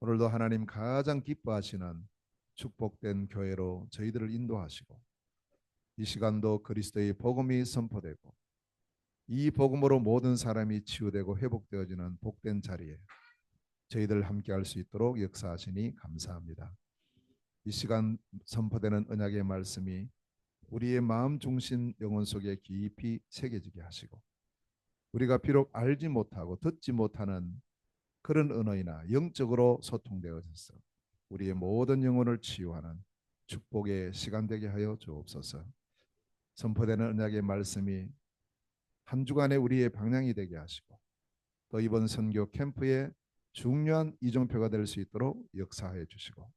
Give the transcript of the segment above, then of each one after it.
오늘도 하나님 가장 기뻐하시는 축복된 교회로 저희들을 인도하시고 이 시간도 그리스도의 복음이 선포되고 이 복음으로 모든 사람이 치유되고 회복되어지는 복된 자리에 저희들 함께할 수 있도록 역사하시니 감사합니다. 이 시간 선포되는 언약의 말씀이 우리의 마음 중심 영혼 속에 깊이 새겨지게 하시고 우리가 비록 알지 못하고 듣지 못하는 그런 언어이나 영적으로 소통되어져서 우리의 모든 영혼을 치유하는 축복의 시간 되게 하여 주옵소서. 선포되는 언약의 말씀이 한 주간의 우리의 방향이 되게 하시고 또 이번 선교 캠프의 중요한 이정표가 될 수 있도록 역사해 주시고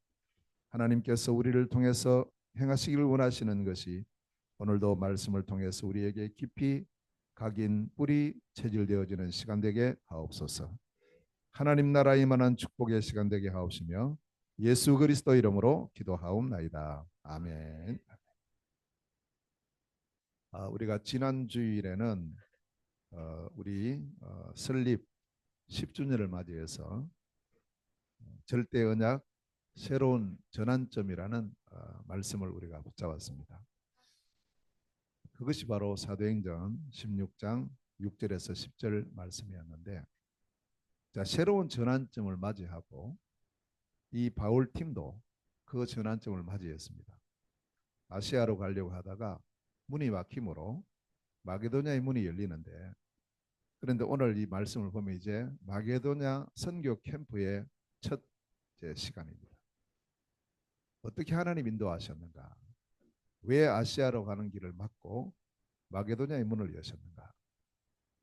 하나님께서 우리를 통해서 행하시기를 원하시는 것이 오늘도 말씀을 통해서 우리에게 깊이 각인 뿌리 체질되어지는 시간 되게 하옵소서. 하나님 나라 임하는 축복의 시간 되게 하옵시며 예수 그리스도 이름으로 기도하옵나이다. 아멘. 우리가 지난 주일에는 우리 설립 10주년을 맞이해서 절대 언약 새로운 전환점이라는 말씀을 우리가 붙잡았습니다. 그것이 바로 사도행전 16장 6절에서 10절 말씀이었는데, 자, 새로운 전환점을 맞이하고 이 바울 팀도 그 전환점을 맞이했습니다. 아시아로 가려고 하다가 문이 막힘으로 마게도냐의 문이 열리는데, 그런데 오늘 이 말씀을 보면 이제 마게도냐 선교 캠프의 첫 시간입니다. 어떻게 하나님 인도하셨는가? 왜 아시아로 가는 길을 막고 마게도냐의 문을 여셨는가?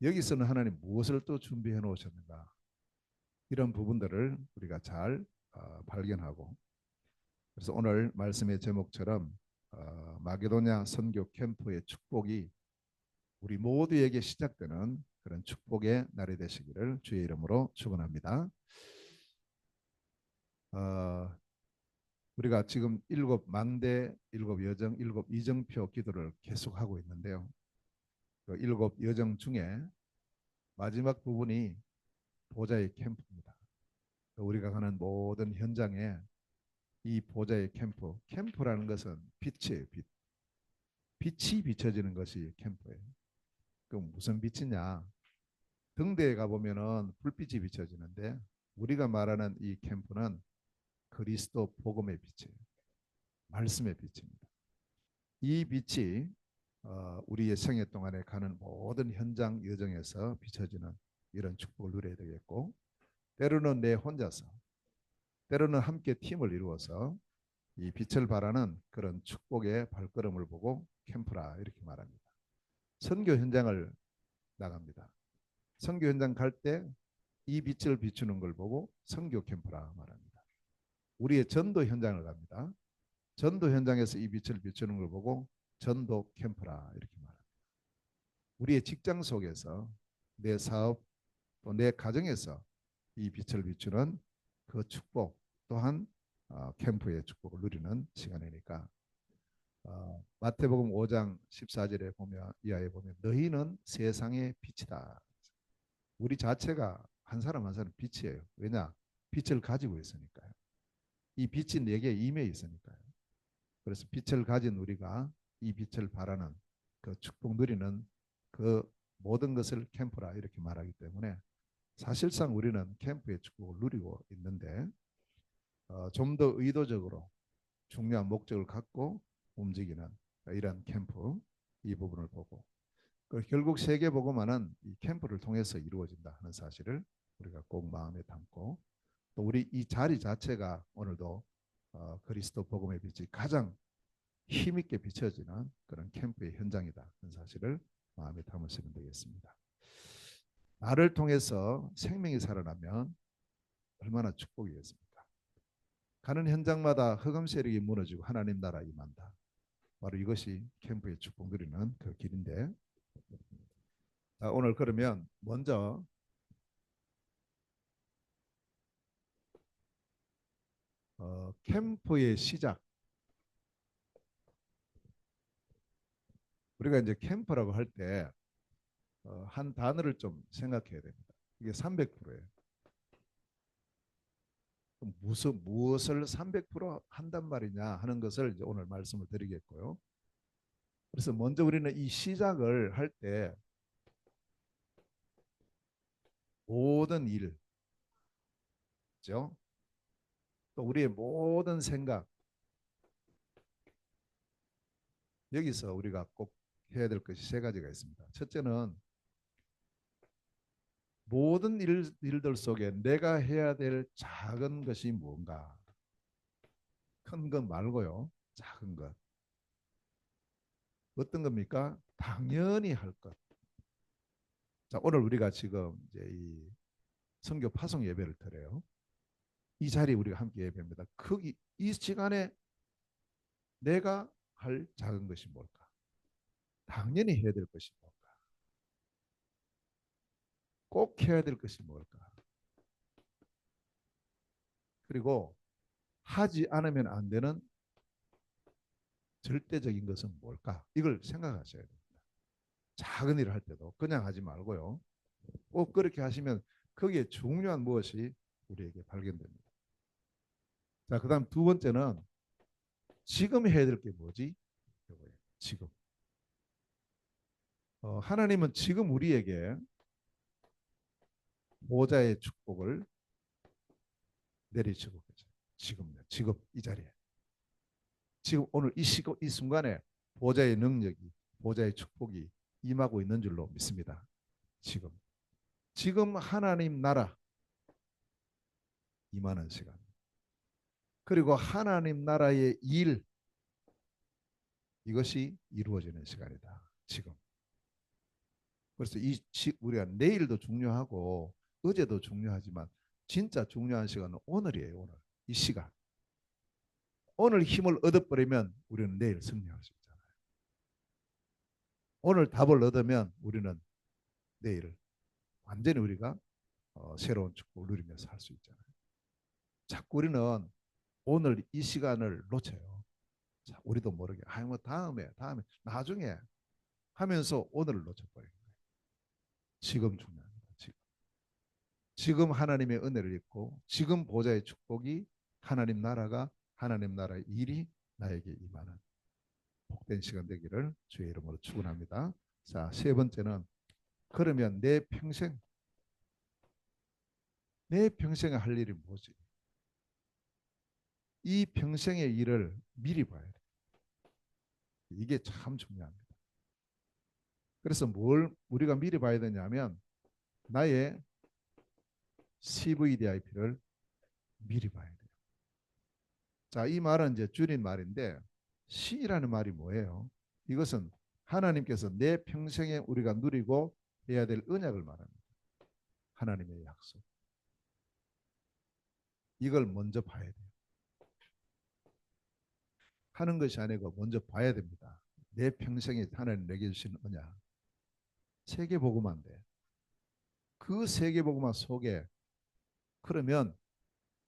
여기서는 하나님 무엇을 또 준비해 놓으셨는가? 이런 부분들을 우리가 잘 발견하고, 그래서 오늘 말씀의 제목처럼 마게도냐 선교 캠프의 축복이 우리 모두에게 시작되는 그런 축복의 날이 되시기를 주의 이름으로 축원합니다. 어, 우리가 지금 일곱 망대, 일곱 여정, 일곱 이정표 기도를 계속하고 있는데요. 그 일곱 여정 중에 마지막 부분이 보좌의 캠프입니다. 우리가 가는 모든 현장에 이 보좌의 캠프, 캠프라는 것은 빛이에요. 빛. 빛이 비춰지는 것이 캠프예요. 그럼 무슨 빛이냐? 등대에 가보면은 불빛이 비춰지는데 우리가 말하는 이 캠프는 그리스도 복음의 빛이에요. 말씀의 빛입니다. 이 빛이 우리의 생애 동안에 가는 모든 현장 여정에서 비춰지는 이런 축복을 누려야 되겠고, 때로는 내 혼자서, 때로는 함께 팀을 이루어서 이 빛을 발하는 그런 축복의 발걸음을 보고 캠프라 이렇게 말합니다. 선교 현장을 나갑니다. 선교 현장 갈 때 이 빛을 비추는 걸 보고 선교 캠프라 말합니다. 우리의 전도 현장을 갑니다. 전도 현장에서 이 빛을 비추는 걸 보고 전도 캠프라 이렇게 말합니다. 우리의 직장 속에서 내 사업 또 내 가정에서 이 빛을 비추는 그 축복 또한 캠프의 축복을 누리는 시간이니까 마태복음 5장 14절에 보면 이하에 보면 너희는 세상의 빛이다. 우리 자체가 한 사람 한 사람 빛이에요. 왜냐? 빛을 가지고 있으니까요. 이 빛이 내게 임해 있으니까요. 그래서 빛을 가진 우리가 이 빛을 바라는 그 축복 누리는 그 모든 것을 캠프라 이렇게 말하기 때문에 사실상 우리는 캠프의 축복을 누리고 있는데 좀 더 의도적으로 중요한 목적을 갖고 움직이는 이런 캠프 이 부분을 보고 결국 세계복음화는 이 캠프를 통해서 이루어진다 하는 사실을 우리가 꼭 마음에 담고 또 우리 이 자리 자체가 오늘도 그리스도 복음의 빛이 가장 힘있게 비춰지는 그런 캠프의 현장이다 하는 사실을 마음에 담으시면 되겠습니다. 나를 통해서 생명이 살아나면 얼마나 축복이겠습니까? 가는 현장마다 흑암 세력이 무너지고 하나님 나라 임한다. 바로 이것이 캠프의 축복 누리는 그 길인데, 오늘 그러면 먼저 캠프의 시작. 우리가 이제 캠프라고 할 때 한 단어를 좀 생각해야 됩니다. 이게 300%예요. 무엇을 300% 한단 말이냐 하는 것을 이제 오늘 말씀을 드리겠고요. 그래서 먼저 우리는 이 시작을 할 때 모든 일, 죠? 또 우리의 모든 생각, 여기서 우리가 꼭 해야 될 것이 세 가지가 있습니다. 첫째는 모든 일들 속에 내가 해야 될 작은 것이 뭔가. 큰 것 말고요. 작은 것. 어떤 겁니까? 당연히 할 것. 자, 오늘 우리가 지금 이제 이 선교 파송 예배를 드려요. 이 자리에 우리가 함께 예배합니다. 이 시간에 내가 할 작은 것이 뭘까? 당연히 해야 될 것이 뭘까? 꼭 해야 될 것이 뭘까? 그리고 하지 않으면 안 되는 절대적인 것은 뭘까? 이걸 생각하셔야 됩니다. 작은 일을 할 때도 그냥 하지 말고요. 꼭 그렇게 하시면 거기에 중요한 무엇이 우리에게 발견됩니다. 자, 그다음 두 번째는 지금 해야 될 게 뭐지? 이거예요. 지금. 하나님은 지금 우리에게 보좌의 축복을 내리시고 계세요. 지금요. 지금 이 자리에. 지금 오늘 이 순간에 보좌의 능력이, 보좌의 축복이 임하고 있는 줄로 믿습니다. 지금. 지금 하나님 나라 임하는 시간. 그리고 하나님 나라의 일, 이것이 이루어지는 시간이다. 지금. 그래서 우리가 내일도 중요하고 어제도 중요하지만 진짜 중요한 시간은 오늘이에요. 오늘. 이 시간. 오늘 힘을 얻어버리면 우리는 내일 승리할 수 있잖아요. 오늘 답을 얻으면 우리는 내일 완전히 우리가 새로운 축복을 누리며 살 수 있잖아요. 자꾸 우리는 오늘 이 시간을 놓쳐요. 자, 우리도 모르게 뭐 다음에 나중에 하면서 오늘을 놓쳐버려요. 지금 중요합니다. 지금 하나님의 은혜를 입고 지금 보좌의 축복이 하나님 나라의 일이 나에게 임하는 복된 시간 되기를 주의 이름으로 축원합니다. 자, 세 번째는 그러면 내 평생에 할 일이 뭐지? 이 평생의 일을 미리 봐야 돼. 이게 참 중요합니다. 그래서 뭘 우리가 미리 봐야 되냐면 나의 CVDIP를 미리 봐야 돼요. 자, 이 말은 이제 줄인 말인데 C라는 말이 뭐예요? 이것은 하나님께서 내 평생에 우리가 누리고 해야 될 언약을 말합니다. 하나님의 약속. 이걸 먼저 봐야 돼요. 하는 것이 아니고 먼저 봐야 됩니다. 내 평생에 하나님 내게 주신 언약. 세계복음화인데 그 세계복음화 속에 그러면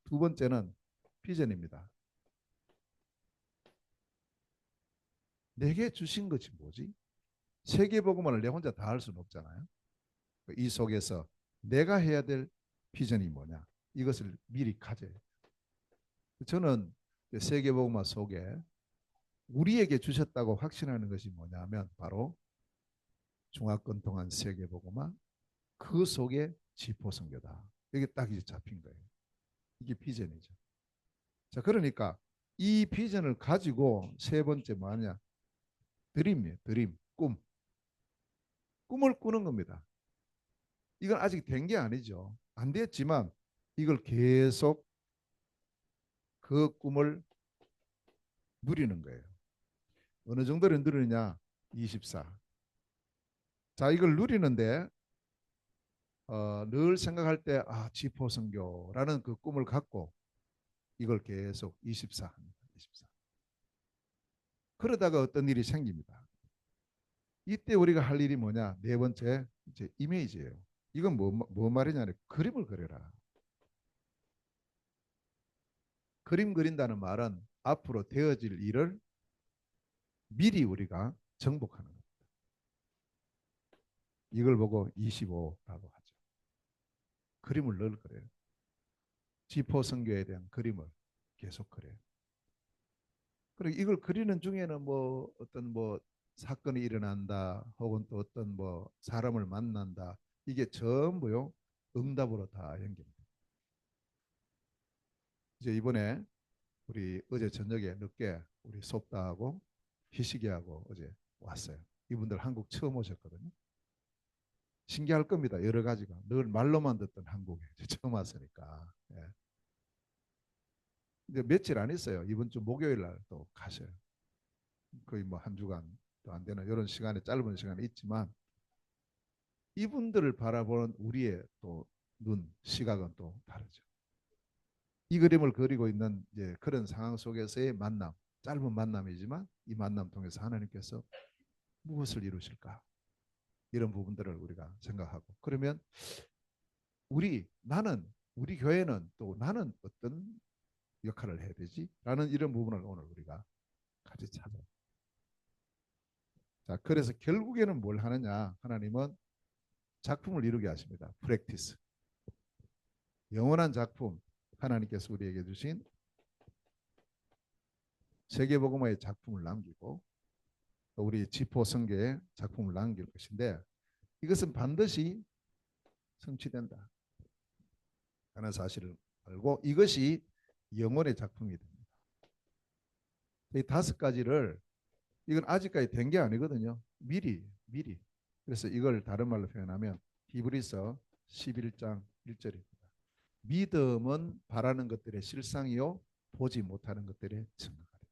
두 번째는 비전입니다. 내게 주신 것이 뭐지? 세계복음화를 내 혼자 다 할 수는 없잖아요. 이 속에서 내가 해야 될 비전이 뭐냐? 이것을 미리 가져야 돼요. 저는 세계복음화 속에 우리에게 주셨다고 확신하는 것이 뭐냐면 바로 중화권 동안 세계복음화 그 속에 지포선교다. 이게 딱 이제 잡힌 거예요. 이게 비전이죠. 자, 그러니까 이 비전을 가지고 세 번째 뭐냐? 드림이에요. 드림, 꿈. 꿈을 꾸는 겁니다. 이건 아직 된 게 아니죠. 안 됐지만 이걸 계속 그 꿈을 누리는 거예요. 어느 정도를 누리느냐? 24. 자, 이걸 누리는데 늘 생각할 때 지포선교라는 그 꿈을 갖고 이걸 계속 24 합니다. 24. 그러다가 어떤 일이 생깁니다. 이때 우리가 할 일이 뭐냐? 네 번째 이제 이미지예요. 이건 뭐 말이냐면 그림을 그려라. 그림 그린다는 말은 앞으로 되어질 일을 미리 우리가 정복하는 겁니다. 이걸 보고 25라고 하죠. 그림을 늘 그려요. 지포 선교에 대한 그림을 계속 그려요. 그리고 이걸 그리는 중에는 뭐 어떤 뭐 사건이 일어난다 혹은 또 어떤 뭐 사람을 만난다 이게 전부요 응답으로 다 연결돼요. 이제 이번에 우리 어제 저녁에 늦게 우리 속다하고 희식이하고 어제 왔어요. 이분들 한국 처음 오셨거든요. 신기할 겁니다. 여러 가지가 늘 말로만 듣던 한국에 처음 왔으니까. 예. 이제 며칠 안 있어요. 이번 주 목요일 날 또 가셔요. 거의 뭐 한 주간도 안 되는 이런 시간에 짧은 시간이 있지만 이분들을 바라보는 우리의 또 눈, 시각은 또 다르죠. 이 그림을 그리고 있는 이제 그런 상황 속에서의 만남, 짧은 만남이지만 이 만남 통해서 하나님께서 무엇을 이루실까? 이런 부분들을 우리가 생각하고 그러면 나는 우리 교회는 또 나는 어떤 역할을 해야 되지? 라는 이런 부분을 오늘 우리가 같이 찾아요. 자, 그래서 결국에는 뭘 하느냐? 하나님은 작품을 이루게 하십니다. 프랙티스. 영원한 작품. 하나님께서 우리에게 주신 세계복음화의 작품을 남기고 우리 지포 성계의 작품을 남길 것인데 이것은 반드시 성취된다 하는 사실을 알고 이것이 영혼의 작품이 됩니다. 이 다섯 가지를 이건 아직까지 된 게 아니거든요. 미리. 그래서 이걸 다른 말로 표현하면 히브리서 11장 1절입니다. 믿음은 바라는 것들의 실상이요 보지 못하는 것들의 증거가 됩니다.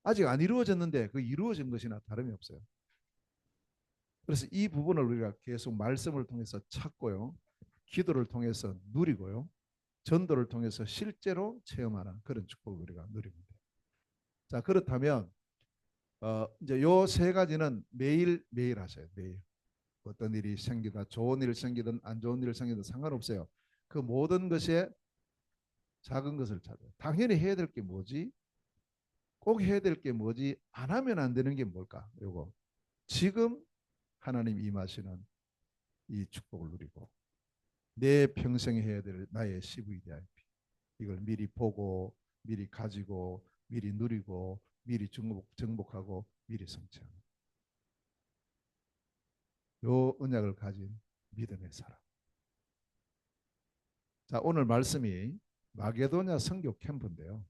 아직 안 이루어졌는데 그 이루어진 것이나 다름이 없어요. 그래서 이 부분을 우리가 계속 말씀을 통해서 찾고요. 기도를 통해서 누리고요. 전도를 통해서 실제로 체험하는 그런 축복을 우리가 누립니다. 자, 그렇다면 이제 요 세 가지는 매일 하셔요. 매일. 어떤 일이 생기다 좋은 일 생기든 안 좋은 일 생기든 상관없어요. 그 모든 것에 작은 것을 찾아요. 당연히 해야 될 게 뭐지? 꼭 해야 될 게 뭐지? 안 하면 안 되는 게 뭘까? 요거. 지금 하나님 임하시는 이 축복을 누리고 내 평생 해야 될 나의 CVDIP 이걸 미리 보고 미리 가지고 미리 누리고 미리 정복하고 미리 성취하는 요 언약을 가진 믿음의 사람. 자, 오늘 말씀이 마게도냐 선교 캠프인데요.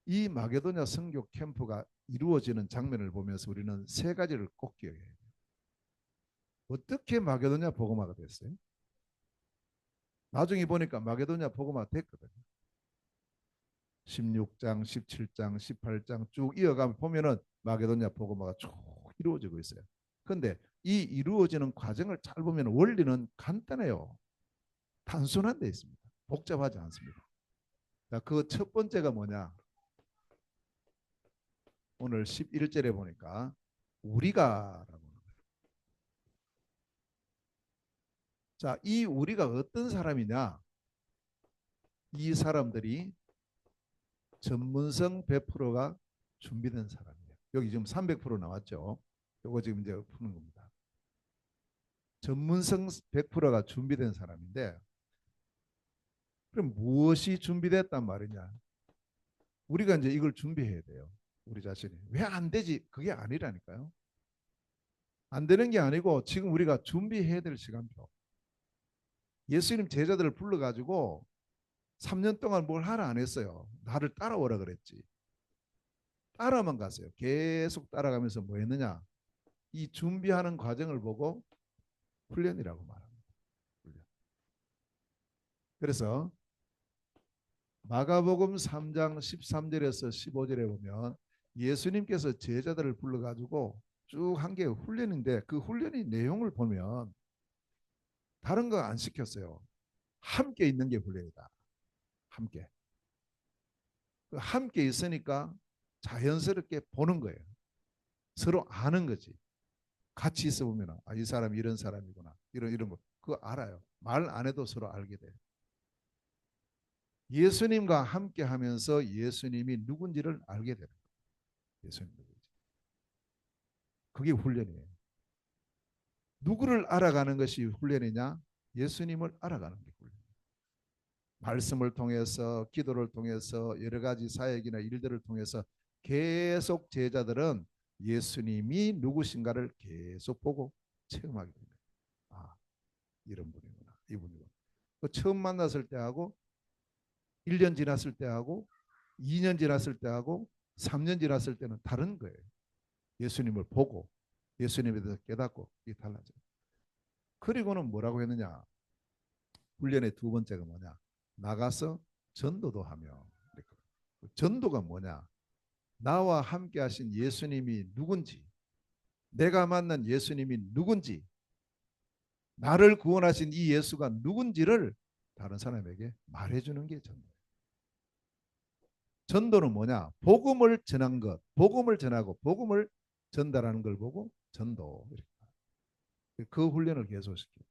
이 마게도냐 선교 캠프가 이루어지는 장면을 보면서 우리는 세 가지를 꼭 기억해야 돼요. 어떻게 마게도냐 복음화가 됐어요? 나중에 보니까 마게도냐 복음화 됐거든요. 16장, 17장, 18장 쭉 이어가면 보면은 마게도냐 복음화가 쭉 이루어지고 있어요. 그런데 이 이루어지는 과정을 잘 보면 원리는 간단해요. 단순한 데 있습니다. 복잡하지 않습니다. 자, 그 첫 번째가 뭐냐? 오늘 11절에 보니까 우리가라고. 자, 이 우리가 어떤 사람이냐? 이 사람들이 전문성 100%가 준비된 사람이에요. 여기 지금 300% 나왔죠. 이거 지금 이제 푸는 겁니다. 전문성 100%가 준비된 사람인데 그럼 무엇이 준비됐단 말이냐? 우리가 이제 이걸 준비해야 돼요. 우리 자신이. 왜 안 되지? 그게 아니라니까요. 안 되는 게 아니고 지금 우리가 준비해야 될 시간표. 예수님 제자들을 불러가지고 3년 동안 뭘 하라 안 했어요. 나를 따라오라 그랬지. 따라만 갔어요. 계속 따라가면서 뭐 했느냐? 이 준비하는 과정을 보고 훈련이라고 말합니다. 훈련. 그래서 마가복음 3장 13절에서 15절에 보면 예수님께서 제자들을 불러가지고 쭉 한 게 훈련인데 그 훈련의 내용을 보면 다른 거 안 시켰어요. 함께 있는 게 훈련이다. 함께. 함께 있으니까 자연스럽게 보는 거예요. 서로 아는 거지. 같이 있어 보면 이 사람이 이런 사람이구나. 이런 거. 그거 알아요. 말 안 해도 서로 알게 돼요. 예수님과 함께 하면서 예수님이 누군지를 알게 되는 거예요. 예수님 누군지. 그게 훈련이에요. 누구를 알아가는 것이 훈련이냐? 예수님을 알아가는 게 훈련이에요. 말씀을 통해서 기도를 통해서 여러 가지 사역이나 일들을 통해서 계속 제자들은 예수님이 누구신가를 계속 보고 체험하게 됩니다. 아, 이런 분이구나. 이분이구나. 처음 만났을 때하고 1년 지났을 때하고 2년 지났을 때하고 3년 지났을 때는 다른 거예요. 예수님을 보고 예수님에 대해서 깨닫고 이게 달라져요. 그리고는 뭐라고 했느냐. 훈련의 두 번째가 뭐냐. 나가서 전도도 하며. 전도가 뭐냐. 나와 함께 하신 예수님이 누군지, 내가 만난 예수님이 누군지, 나를 구원하신 이 예수가 누군지를 다른 사람에게 말해주는 게 전도예요. 전도는 뭐냐? 복음을 전한 것, 복음을 전하고 복음을 전달하는 걸 보고 전도. 그 훈련을 계속시켜요.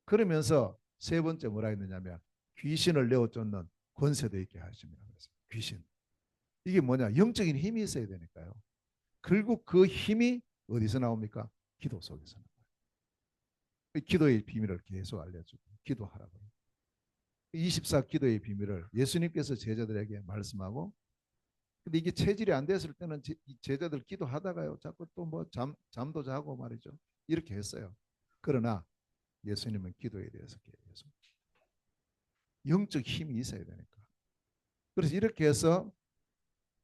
그러면서 세 번째 뭐라 했느냐면 귀신을 내어 쫓는 권세도 있게 하십니다. 귀신. 이게 뭐냐? 영적인 힘이 있어야 되니까요. 결국 그 힘이 어디서 나옵니까? 기도 속에서 나와요. 기도의 비밀을 계속 알려주고 기도하라고. 24 기도의 비밀을 예수님께서 제자들에게 말씀하고, 근데 이게 체질이 안 됐을 때는 제자들 기도하다가요 자꾸 또 뭐 잠도 자고 말이죠. 이렇게 했어요. 그러나 예수님은 기도에 대해서 계속 영적 힘이 있어야 되니까. 그래서 이렇게 해서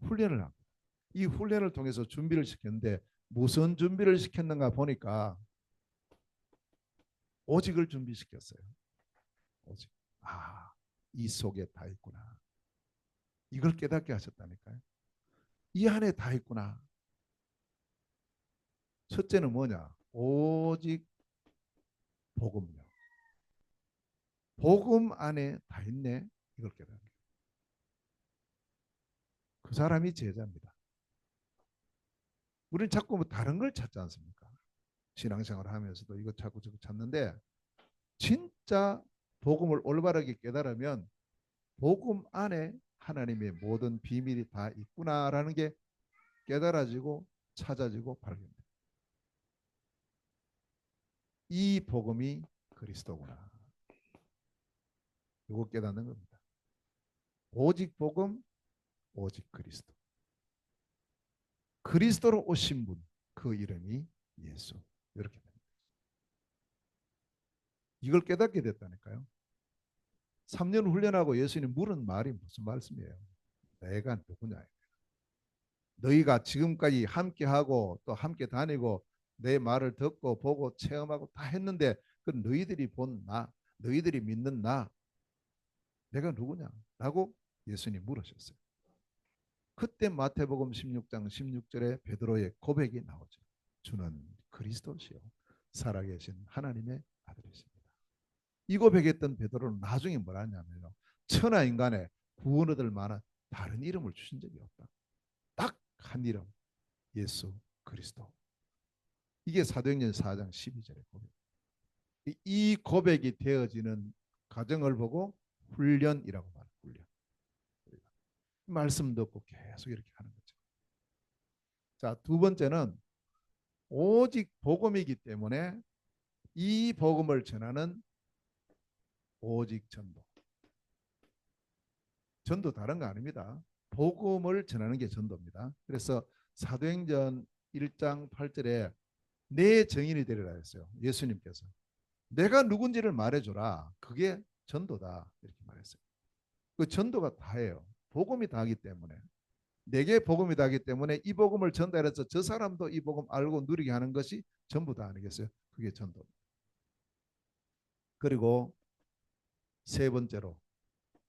훈련을 합니다. 이 훈련을 통해서 준비를 시켰는데 무슨 준비를 시켰는가 보니까 오직을 준비시켰어요. 오직. 아, 이 속에 다 있구나. 이걸 깨닫게 하셨다니까요. 이 안에 다 있구나. 첫째는 뭐냐? 오직 복음요. 복음 안에 다 있네. 이걸 깨닫는 거예요. 그 사람이 제자입니다. 우리는 자꾸 뭐 다른 걸 찾지 않습니까? 신앙생활을 하면서도 이거 자꾸 저거 찾는데 진짜 복음을 올바르게 깨달으면 복음 안에 하나님의 모든 비밀이 다 있구나라는 게 깨달아지고 찾아지고 발견돼요. 이 복음이 그리스도구나. 이거 깨닫는 겁니다. 오직 복음, 오직 그리스도. 그리스도로 오신 분, 그 이름이 예수. 이렇게 됩니다. 이걸 깨닫게 됐다니까요. 3년 훈련하고 예수님 물은 말이 무슨 말씀이에요? 내가 누구냐. 너희가 지금까지 함께하고 또 함께 다니고 내 말을 듣고 보고 체험하고 다 했는데 그 너희들이 본 나, 너희들이 믿는 나, 내가 누구냐? 라고 예수님 물으셨어요. 그때 마태복음 16장 16절에 베드로의 고백이 나오죠. 주는 그리스도시요 살아계신 하나님의 아들이십니다. 이 고백했던 베드로는 나중에 뭐라 하냐면요. 천하 인간의 구원 얻을 만한 다른 이름을 주신 적이 없다. 딱 한 이름, 예수 그리스도. 이게 사도행전 4장 12절의 고백. 이 고백이 되어지는 과정을 보고 훈련이라고 말합니다. 훈련. 말씀 듣고 계속 이렇게 하는 거죠. 자, 두 번째는 오직 복음이기 때문에 이 복음을 전하는 오직 전도. 전도 다른 거 아닙니다. 복음을 전하는 게 전도입니다. 그래서 사도행전 1장 8절에 내 증인이 되리라 했어요. 예수님께서. 내가 누군지를 말해줘라. 그게 전도다. 이렇게 말했어요. 그 전도가 다예요. 복음이 다기 때문에. 내게 복음이 다기 때문에 이 복음을 전달해서 저 사람도 이 복음 알고 누리게 하는 것이 전부 다 아니겠어요? 그게 전도. 그리고 세 번째로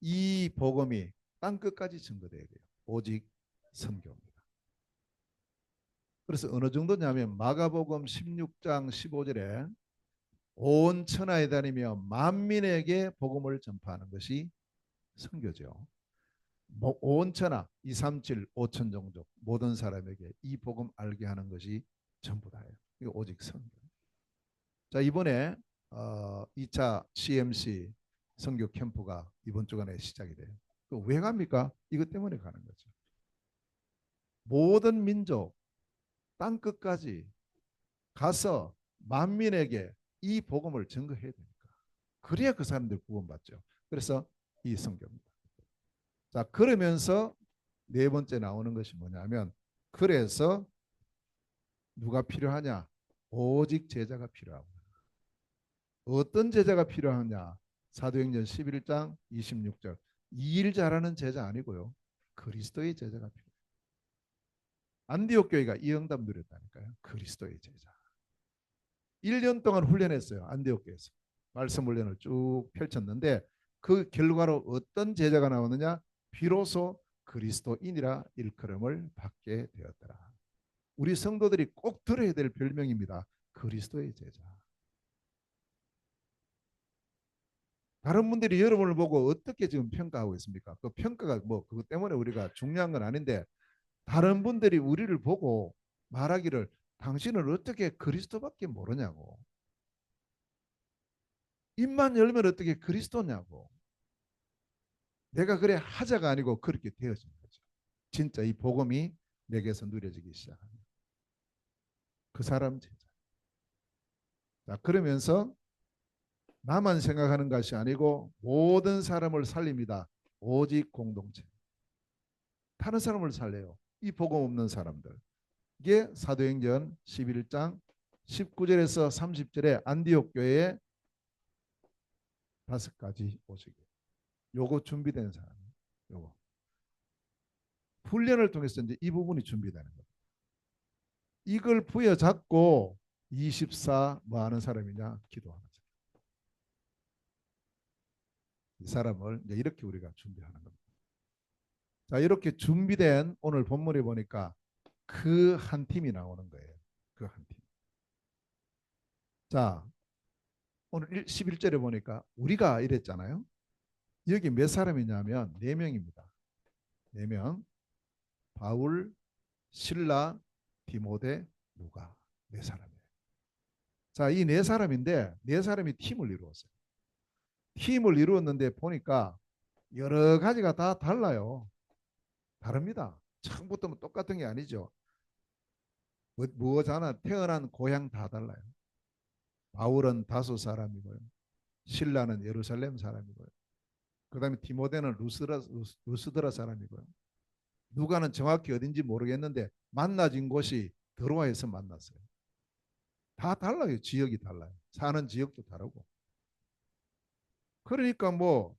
이 복음이 땅끝까지 전거돼야 돼요. 오직 선교입니다. 그래서 어느 정도냐면 마가복음 16장 15절에 온 천하에 다니며 만민에게 복음을 전파하는 것이 선교죠. 온 천하 237 5천 종족 모든 사람에게 이 복음 알게 하는 것이 전부 다예요. 이거 오직 선교. 자, 이번에 2차 CMC 선교 캠프가 이번 주간에 시작이 돼요. 왜 갑니까? 이것 때문에 가는 거죠. 모든 민족 땅 끝까지 가서 만민에게 이 복음을 증거해야 되니까. 그래야 그 사람들 구원받죠. 그래서 이 성경입니다. 자, 그러면서 네 번째 나오는 것이 뭐냐면, 그래서 누가 필요하냐? 오직 제자가 필요하고. 어떤 제자가 필요하냐? 사도행전 11장 26절. 이 일 잘하는 제자 아니고요. 그리스도의 제자가 필요해요. 안디옥 교회가 이 응답 누렸다니까요. 그리스도의 제자. 1년 동안 훈련했어요. 안디옥 교회에서. 말씀 훈련을 쭉 펼쳤는데 그 결과로 어떤 제자가 나오느냐? 비로소 그리스도인이라 일컬음을 받게 되었더라. 우리 성도들이 꼭 들어야 될 별명입니다. 그리스도의 제자. 다른 분들이 여러분을 보고 어떻게 지금 평가하고 있습니까? 그 평가가 뭐 그것 때문에 우리가 중요한 건 아닌데, 다른 분들이 우리를 보고 말하기를 당신은 어떻게 그리스도밖에 모르냐고. 입만 열면 어떻게 그리스도냐고. 내가 그래 하자가 아니고 그렇게 되어진 거죠. 진짜 이 복음이 내게서 누려지기 시작합니다. 그 사람 제자. 자, 그러면서 나만 생각하는 것이 아니고 모든 사람을 살립니다. 오직 공동체. 다른 사람을 살려요. 이 복음 없는 사람들. 이게 사도행전 11장 19절에서 30절에 안디옥 교회에 5가지 오시기. 요거 준비된 사람. 요거. 훈련을 통해서 이제 이 부분이 준비되는 거예요. 이걸 부여잡고 24 뭐 하는 사람이냐? 기도하는 사람. 이 사람을 이제 이렇게 우리가 준비하는 겁니다. 자, 이렇게 준비된 오늘 본문에 보니까 그 한 팀이 나오는 거예요. 그 한 팀. 자, 오늘 11절에 보니까 우리가 이랬잖아요. 여기 몇 사람이냐면 4명입니다. 4명. 바울, 실라, 디모데, 누가. 4사람이에요. 자, 이 4사람인데 4사람이 팀을 이루었어요. 팀을 이루었는데 보니까 여러 가지가 다 달라요. 다릅니다. 처음부터 똑같은 게 아니죠. 무엇하나 태어난 고향 다 달라요. 바울은 다소 사람이고요. 실라는 예루살렘 사람이고요. 그 다음에 디모데는 루스드라 사람이고요. 누가는 정확히 어딘지 모르겠는데 만나진 곳이 드로아에서 만났어요. 다 달라요. 지역이 달라요. 사는 지역도 다르고. 그러니까 뭐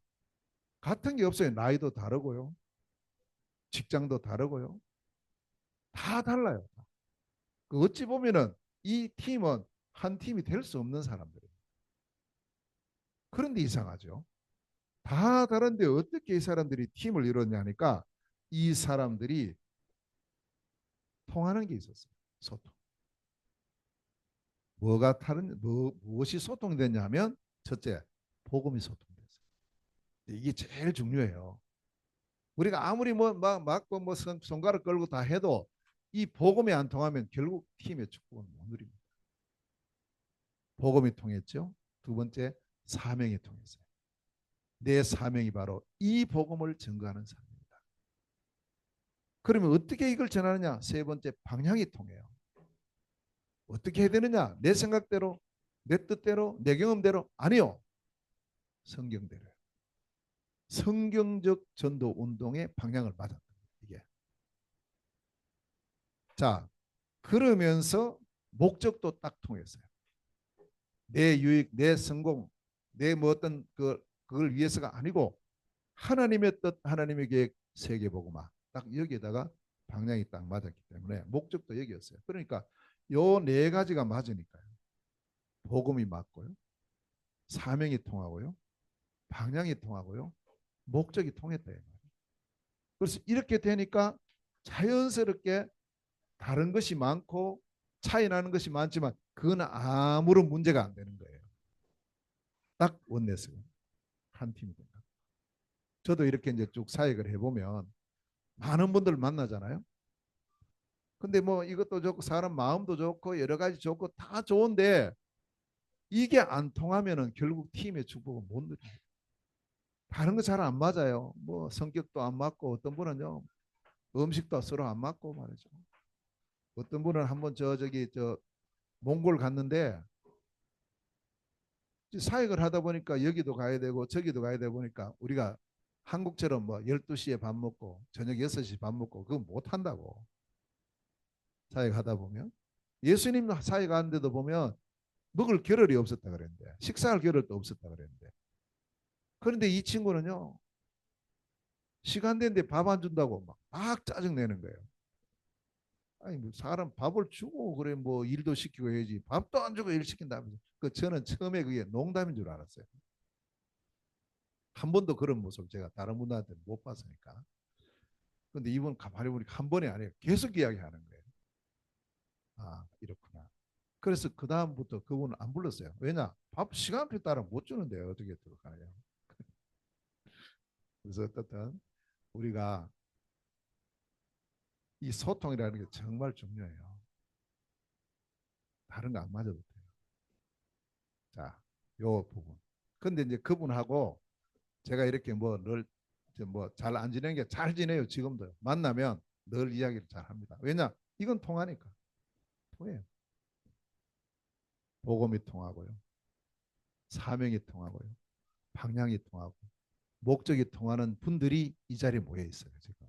같은 게 없어요. 나이도 다르고요. 직장도 다르고요. 다 달라요. 어찌 보면은 이 팀은 한 팀이 될 수 없는 사람들이에요. 그런데 이상하죠. 다 다른데 어떻게 이 사람들이 팀을 이뤘냐니까 이 사람들이 통하는 게 있었어요. 소통. 뭐가 다른 무엇이 소통이 됐냐면 첫째, 복음이 소통됐어요. 이게 제일 중요해요. 우리가 아무리 뭐막 맞고 뭐 손가락 걸고 다 해도 이 복음이 안 통하면 결국 팀의 축복은 못 누립니다. 복음이 통했죠. 두 번째, 사명이 통했어요. 내 사명이 바로 이 복음을 증거하는 사명입니다. 그러면 어떻게 이걸 전하느냐? 세 번째, 방향이 통해요. 어떻게 해야 되느냐? 내 생각대로, 내 뜻대로, 내 경험대로 아니요. 성경대로. 성경적 전도 운동의 방향을 맞았다. 이게. 자, 그러면서 목적도 딱 통했어요. 내 유익, 내 성공, 내 뭐 어떤 그걸 위해서가 아니고 하나님의 뜻, 하나님의 계획, 세계복음화. 딱 여기에다가 방향이 딱 맞았기 때문에 목적도 여기였어요. 그러니까 요 4가지가 맞으니까요. 복음이 맞고요. 사명이 통하고요. 방향이 통하고요. 목적이 통했다. 그래서 이렇게 되니까 자연스럽게 다른 것이 많고 차이 나는 것이 많지만 그건 아무런 문제가 안 되는 거예요. 딱 원내스 한 팀이 된다. 저도 이렇게 이제 쭉 사역을 해보면 많은 분들 만나잖아요. 근데 뭐 이것도 좋고 사람 마음도 좋고 여러 가지 좋고 다 좋은데 이게 안 통하면은 결국 팀의 축복은 못 누려요. 다른 거 잘 안 맞아요. 뭐 성격도 안 맞고 어떤 분은요 음식도 서로 안 맞고 말이죠. 어떤 분은 한번 저 몽골 갔는데 사역을 하다 보니까 여기도 가야 되고 저기도 가야 되다 보니까 우리가 한국처럼 뭐 12시에 밥 먹고 저녁 6시 밥 먹고 그거 못 한다고. 사역하다 보면 예수님 사역하는데도 보면 먹을 겨를이 없었다 그랬는데 식사할 겨를도 없었다 그랬는데 그런데 이 친구는요 시간 됐는데 밥 안 준다고 막 짜증 내는 거예요. 아니 뭐 사람 밥을 주고 그래 뭐 일도 시키고 해야지 밥도 안 주고 일 시킨다면서 그 저는 처음에 그게 농담인 줄 알았어요. 한 번도 그런 모습 제가 다른 분들한테 못 봤으니까. 근데 이분 가만히 보니까 한 번이 아니에요. 계속 이야기하는 거예요. 아 이렇구나. 그래서 그 다음부터 그분은 안 불렀어요. 왜냐 밥 시간표 따라 못 주는데 어떻게 들어가냐. 그래서 어떻든 우리가 이 소통이라는 게 정말 중요해요. 다른 거 안 맞아도 돼요. 자, 요 부분. 근데 이제 그분하고 제가 이렇게 뭐 늘 뭐 잘 안 지내는 게 잘 지내요. 지금도 만나면 늘 이야기를 잘 합니다. 왜냐 이건 통하니까. 통해요. 복음이 통하고요. 사명이 통하고요. 방향이 통하고 목적이 통하는 분들이 이 자리에 모여 있어요. 지금.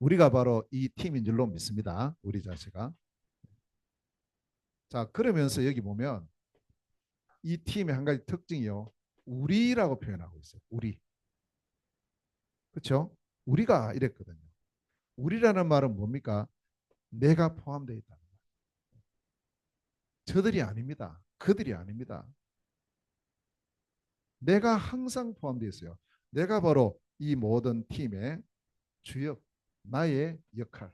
우리가 바로 이 팀인 줄로 믿습니다. 우리 자체가. 자, 그러면서 여기 보면 이 팀의 한 가지 특징이요. 우리라고 표현하고 있어요. 우리. 그렇죠? 우리가 이랬거든요. 우리라는 말은 뭡니까? 내가 포함되어 있다. 저들이 아닙니다. 그들이 아닙니다. 내가 항상 포함되어 있어요. 내가 바로 이 모든 팀의 주역, 나의 역할.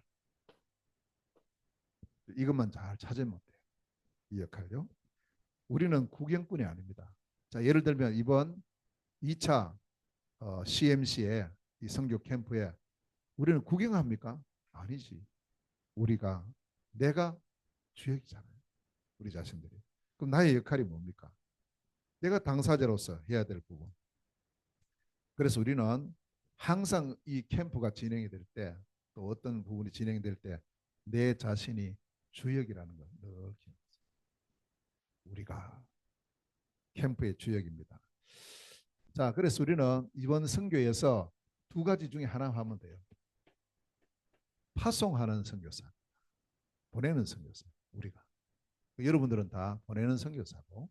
이것만 잘 찾으면 돼요. 이 역할요. 우리는 구경꾼이 아닙니다. 자, 예를 들면 이번 2차 CMC에 이 선교 캠프에 우리는 구경합니까? 아니지. 우리가 내가 주역이잖아요. 우리 자신들이. 그럼 나의 역할이 뭡니까? 내가 당사자로서 해야 될 부분. 그래서 우리는 항상 이 캠프가 진행이 될 때 또 어떤 부분이 진행될 때 내 자신이 주역이라는 걸 늘 기억하세요. 우리가 캠프의 주역입니다. 자, 그래서 우리는 이번 선교에서 두 가지 중에 하나 하면 돼요. 파송하는 선교사, 보내는 선교사. 우리가 여러분들은 다 보내는 선교사고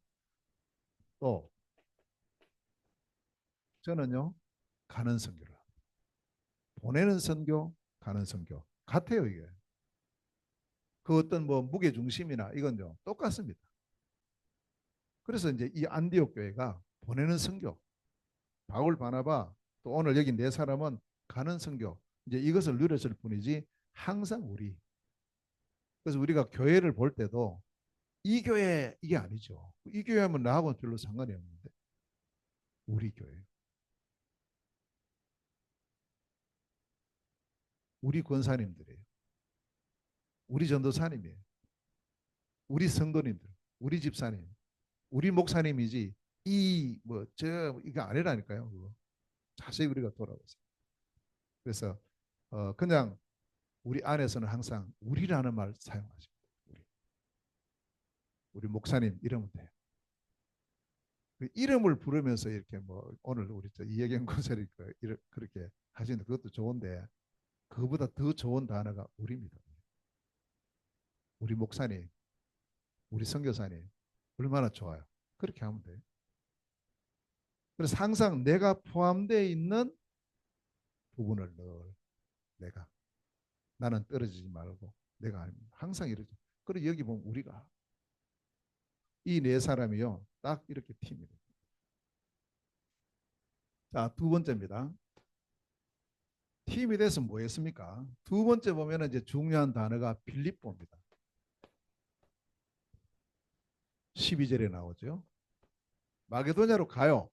또 저는요 가는 선교를 합니다. 보내는 선교, 가는 선교 같아요 이게. 그 어떤 뭐 무게 중심이나 이건요 똑같습니다. 그래서 이제 이 안디옥 교회가 보내는 선교, 바울 바나바 또 오늘 여기 네 사람은 가는 선교 이제 이것을 누렸을 뿐이지 항상 우리. 그래서 우리가 교회를 볼 때도 이 교회 이게 아니죠. 이 교회 하면 나하고는 별로 상관이 없는데 우리 교회, 우리 권사님들이에요. 우리 전도사님이에요. 우리 성도님들, 우리 집사님, 우리 목사님이지 이 뭐 저 이거 아니라니까요. 그거. 자세히 우리가 돌아보세요. 그래서 그냥 우리 안에서는 항상 우리라는 말 사용하십니다. 우리 목사님 이러면 돼요. 그 이름을 부르면서 이렇게 뭐 오늘 우리 이혜경 권사님 그렇게 하시는 그것도 좋은데 그보다 더 좋은 단어가 우리입니다. 우리 목사님, 우리 선교사님 얼마나 좋아요. 그렇게 하면 돼요. 그래서 항상 내가 포함되어 있는 부분을 늘 내가 나는 떨어지지 말고 내가 아닙니다. 항상 이러죠. 그리고 여기 보면 우리가 이 네 사람이요 딱 이렇게 팀이에요. 자, 두 번째입니다. 팀이 돼서 뭐 했습니까? 두 번째 보면 이제 중요한 단어가 빌립보입니다. 12절에 나오죠. 마게도냐로 가요.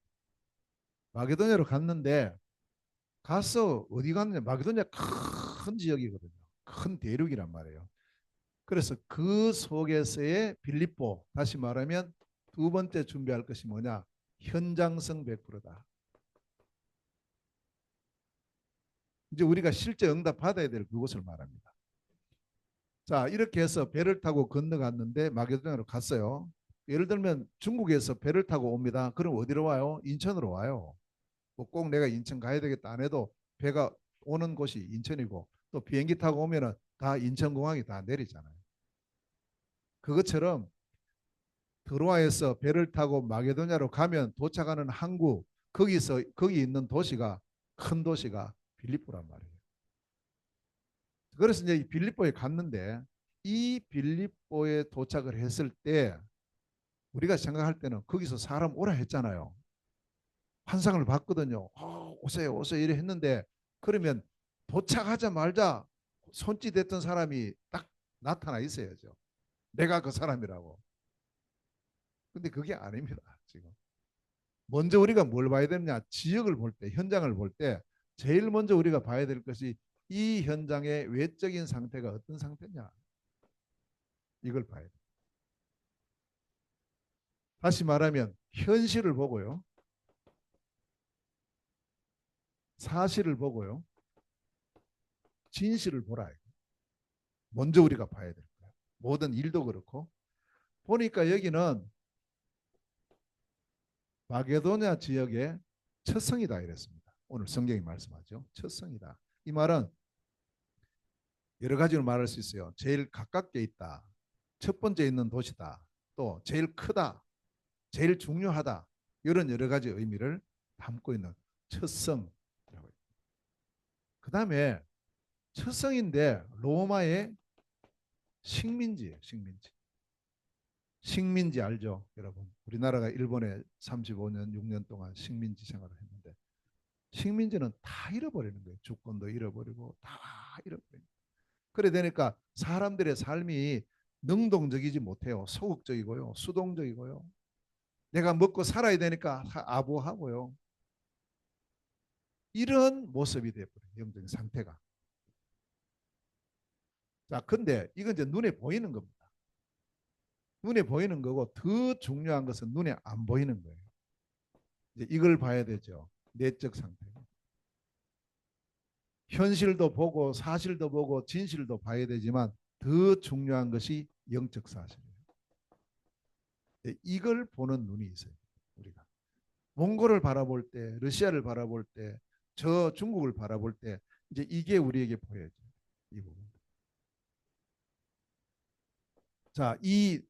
마게도냐로 갔는데 가서 어디 갔느냐? 마게도냐 큰 지역이거든요. 큰 대륙이란 말이에요. 그래서 그 속에서의 빌립보, 다시 말하면 두 번째 준비할 것이 뭐냐? 현장성 100%다. 이제 우리가 실제 응답 받아야 될 그곳을 말합니다. 자, 이렇게 해서 배를 타고 건너갔는데 마게도냐로 갔어요. 예를 들면 중국에서 배를 타고 옵니다. 그럼 어디로 와요? 인천으로 와요. 뭐 꼭 내가 인천 가야 되겠다 안 해도 배가 오는 곳이 인천이고 또 비행기 타고 오면은 다 인천공항이 다 내리잖아요. 그것처럼 드로아에서 배를 타고 마게도냐로 가면 도착하는 항구 거기서 거기 있는 도시가 큰 도시가 빌립보란 말이에요. 그래서 이제 빌립보에 갔는데 이 빌립보에 도착을 했을 때 우리가 생각할 때는 거기서 사람 오라 했잖아요. 환상을 봤거든요. 오세요 오세요 이래 했는데 그러면 도착하자마자 손짓했던 사람이 딱 나타나 있어야죠. 내가 그 사람이라고. 근데 그게 아닙니다. 지금. 먼저 우리가 뭘 봐야 되느냐? 지역을 볼 때, 현장을 볼 때 제일 먼저 우리가 봐야 될 것이 이 현장의 외적인 상태가 어떤 상태냐? 이걸 봐야 돼. 다시 말하면 현실을 보고요. 사실을 보고요. 진실을 보라. 먼저 우리가 봐야 될 거야. 모든 일도 그렇고. 보니까 여기는 마게도냐 지역의 첫 성이다 이랬습니다. 오늘 성경이 말씀하죠. 첫 성이다. 이 말은 여러 가지로 말할 수 있어요. 제일 가깝게 있다. 첫 번째 있는 도시다. 또 제일 크다. 제일 중요하다. 이런 여러 가지 의미를 담고 있는 첫성이라고 해요. 그 다음에 첫성인데 로마의 식민지예요. 식민지. 식민지 알죠, 여러분? 우리나라가 일본에 35년, 6년 동안 식민지 생활을 했는데 식민지는 다 잃어버리는 거예요. 주권도 잃어버리고 다 잃어버리는 거예요. 그래 되니까 사람들의 삶이 능동적이지 못해요. 소극적이고요. 수동적이고요. 내가 먹고 살아야 되니까 아부하고요. 이런 모습이 되어버려요. 영적인 상태가. 자, 근데 이건 이제 눈에 보이는 겁니다. 눈에 보이는 거고 더 중요한 것은 눈에 안 보이는 거예요. 이제 이걸 봐야 되죠. 내적 상태. 현실도 보고 사실도 보고 진실도 봐야 되지만 더 중요한 것이 영적 사실이에요. 이걸 보는 눈이 있어요. 우리가 몽골을 바라볼 때, 러시아를 바라볼 때, 저 중국을 바라볼 때 이제 이게 우리에게 보여져요. 이 부분. 자, 이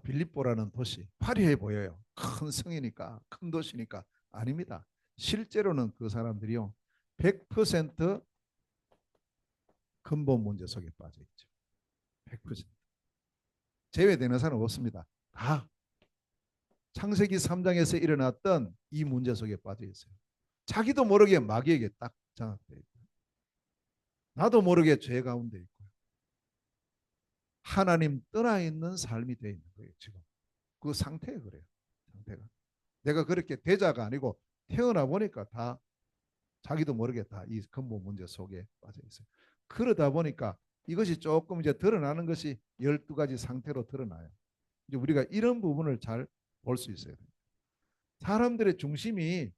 빌립보라는 도시 화려해 보여요. 큰 성이니까, 큰 도시니까 아닙니다. 실제로는 그 사람들이요 100% 근본 문제 속에 빠져 있죠. 100% 제외되는 사람은 없습니다. 다 창세기 3장에서 일어났던 이 문제 속에 빠져 있어요. 자기도 모르게 마귀에게 딱 장악되어 있고 나도 모르게 죄 가운데 있고 하나님 떠나 있는 삶이 되어 있는 거예요. 지금 그 상태가 그래요. 상태가 내가 그렇게 대자가 아니고 태어나 보니까 다 자기도 모르게 다 이 근본 문제 속에 빠져 있어요. 그러다 보니까 이것이 조금 이제 드러나는 것이 12가지 상태로 드러나요. 이제 우리가 이런 부분을 잘 볼 수 있어야 돼요. 사람들의 중심이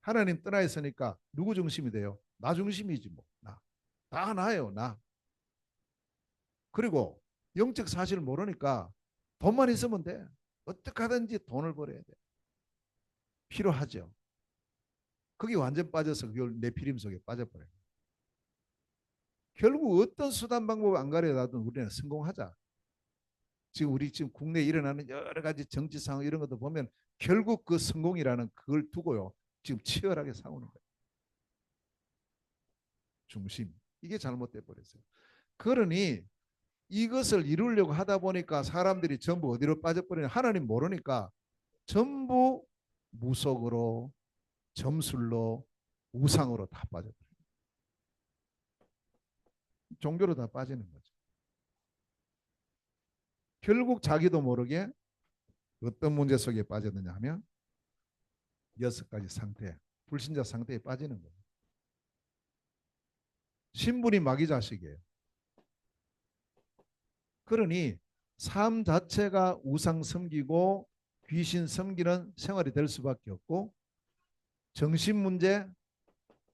하나님 떠나 있으니까 누구 중심이 돼요? 나 중심이지 뭐. 다 나예요. 나. 그리고 영적 사실을 모르니까 돈만 있으면 돼. 어떻게 하든지 돈을 벌어야 돼. 필요하죠. 거기 완전 빠져서 그걸 내 피림 속에 빠져버려요. 결국 어떤 수단 방법 안 가려다도 우리는 성공하자. 지금 우리 지금 국내에 일어나는 여러 가지 정치 상황 이런 것도 보면 결국 그 성공이라는 그걸 두고요. 지금 치열하게 싸우는 거예요. 중심. 이게 잘못돼 버렸어요. 그러니 이것을 이루려고 하다 보니까 사람들이 전부 어디로 빠져버리냐 하나님 모르니까 전부 무속으로 점술로 우상으로 다 빠져버려요. 종교로 다 빠지는 거죠. 결국 자기도 모르게 어떤 문제 속에 빠졌느냐 하면 6가지 상태, 불신자 상태에 빠지는 거예요. 신분이 마귀 자식이에요. 그러니 삶 자체가 우상 섬기고 귀신 섬기는 생활이 될 수밖에 없고 정신 문제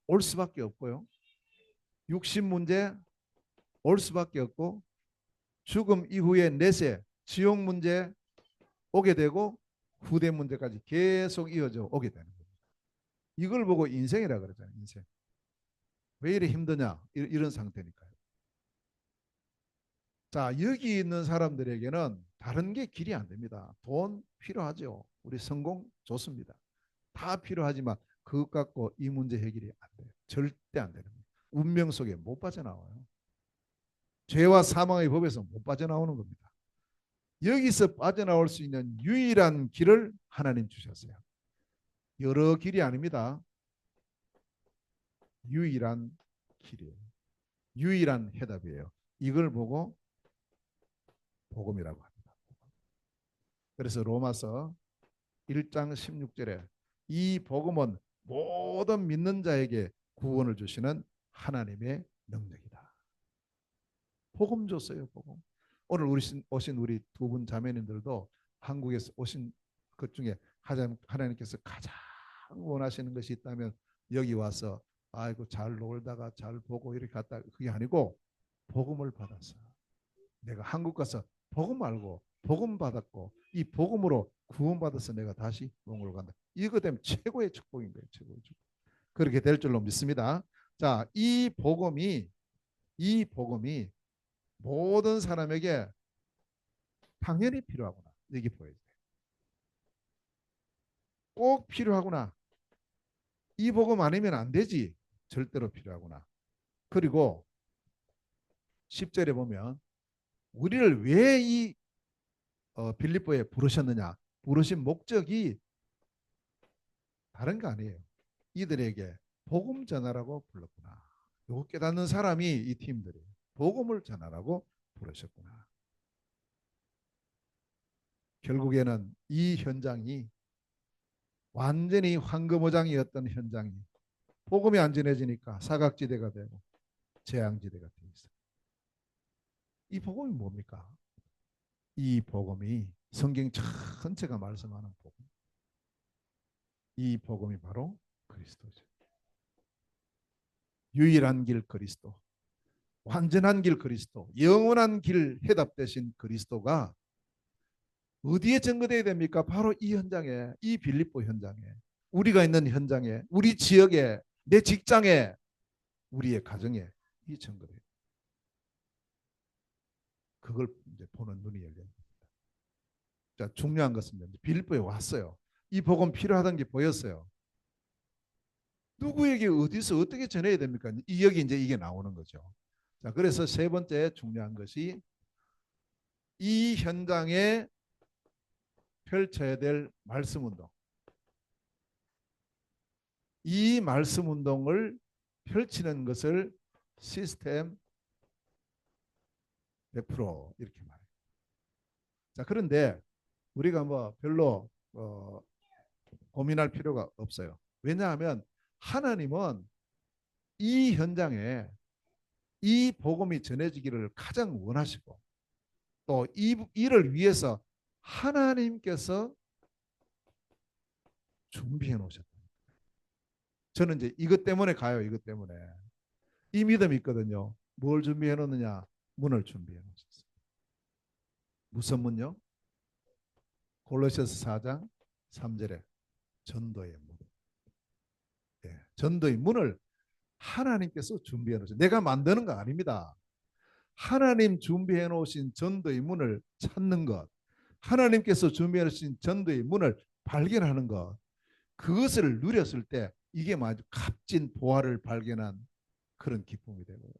올 수밖에 없고요. 육신 문제 올 수밖에 없고 죽음 이후에 내세 지옥 문제 오게 되고 후대 문제까지 계속 이어져 오게 되는 겁니다. 이걸 보고 인생이라 그러잖아요. 인생. 왜 이래 힘드냐? 이런 상태니까요. 자, 여기 있는 사람들에게는 다른 게 길이 안 됩니다. 돈 필요하죠. 우리 성공 좋습니다. 다 필요하지만 그것 갖고 이 문제 해결이 안 돼요. 절대 안 되는 거예요. 운명 속에 못 빠져나와요. 죄와 사망의 법에서 못 빠져나오는 겁니다. 여기서 빠져나올 수 있는 유일한 길을 하나님 주셨어요. 여러 길이 아닙니다. 유일한 길이에요. 유일한 해답이에요. 이걸 보고 복음이라고 합니다. 그래서 로마서 1장 16절에 이 복음은 모든 믿는 자에게 구원을 주시는 하나님의 능력이다. 복음 줬어요. 복음. 오늘 오신 우리 두 분 자매님들도 한국에서 오신 것 중에 하나님께서 가장 원하시는 것이 있다면 여기 와서 아이고 잘 놀다가 잘 보고 이렇게 갔다 그게 아니고 복음을 받았어. 내가 한국 가서 복음 알고 복음 받았고 이 복음으로 구원받아서 내가 다시 몽골 간다. 이거 되면 최고의 축복인 거예요. 최고의 축복. 그렇게 될 줄로 믿습니다. 자, 이 복음이 모든 사람에게 당연히 필요하구나. 이게 보여요. 꼭 필요하구나. 이 복음 아니면 안 되지. 절대로 필요하구나. 그리고 10절에 보면 우리를 왜 이 빌립보에 부르셨느냐. 부르신 목적이 다른 거 아니에요. 이들에게 복음 전하라고 불렀구나. 요거 깨닫는 사람이 이 팀들이 복음을 전하라고 부르셨구나. 결국에는 이 현장이 완전히 황금어장이었던 현장이 복음이 안 전해지니까 사각지대가 되고 재앙지대가 되어 있어요. 이 복음이 뭡니까? 이 복음이 성경 전체가 말씀하는 복음. 이 복음이 바로 그리스도죠. 유일한 길 그리스도, 완전한 길 그리스도, 영원한 길 해답 되신 그리스도가 어디에 증거되어야 됩니까? 바로 이 현장에, 이 빌립보 현장에, 우리가 있는 현장에, 우리 지역에, 내 직장에, 우리의 가정에 이 증거돼요. 그걸 이제 보는 눈이 열려요. 자, 중요한 것은 빌립보에 왔어요. 이 복음 필요하다는 게 보였어요. 누구에게 어디서 어떻게 전해야 됩니까? 여기 이제 이게 나오는 거죠. 자, 그래서 세 번째 중요한 것이 이 현장에 펼쳐야 될 말씀 운동. 이 말씀 운동을 펼치는 것을 시스템 100% 이렇게 말해요. 자, 그런데 우리가 뭐 별로 고민할 필요가 없어요. 왜냐하면 하나님은 이 현장에 이 복음이 전해지기를 가장 원하시고 또 이를 위해서 하나님께서 준비해 놓으셨다. 저는 이제 이것 때문에 가요. 이것 때문에. 이 믿음이 있거든요. 뭘 준비해 놓느냐? 문을 준비해 놓으셨어요. 무슨 문요? 골로새서 4장 3절에 전도의 문. 예, 전도의 문을 하나님께서 준비해 놓으셨어요. 내가 만드는 거 아닙니다. 하나님 준비해 놓으신 전도의 문을 찾는 것. 하나님께서 준비해 놓으신 전도의 문을 발견하는 것. 그것을 누렸을 때 이게 아주 값진 보화를 발견한 그런 기쁨이 되고요.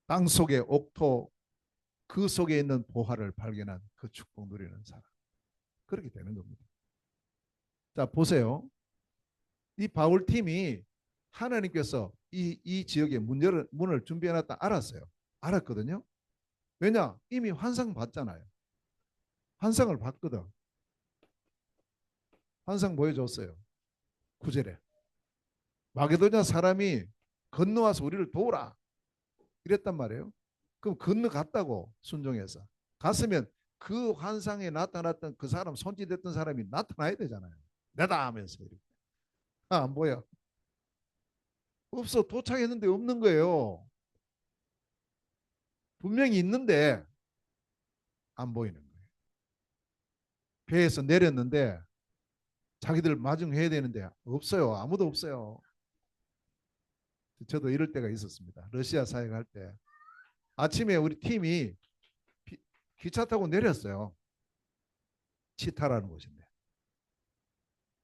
땅 속의 옥토 그 속에 있는 보화를 발견한 그 축복 누리는 사람. 그렇게 되는 겁니다. 자, 보세요. 이 바울 팀이 하나님께서 이 지역에 문을 준비해놨다 알았어요. 알았거든요. 왜냐? 이미 환상 봤잖아요. 환상을 봤거든. 환상 보여줬어요. 9절에. 마게도냐 사람이 건너와서 우리를 도우라. 이랬단 말이에요. 그럼 건너갔다고 순종해서. 갔으면 그 환상에 나타났던 그 사람, 손짓했던 사람이 나타나야 되잖아요. 내다 하면서 이렇게. 안 보여. 없어. 도착했는데 없는 거예요. 분명히 있는데 안 보이는 거예요. 배에서 내렸는데 자기들 마중해야 되는데 없어요. 아무도 없어요. 저도 이럴 때가 있었습니다. 러시아 사역할 때 아침에 우리 팀이 기차 타고 내렸어요. 치타라는 곳인데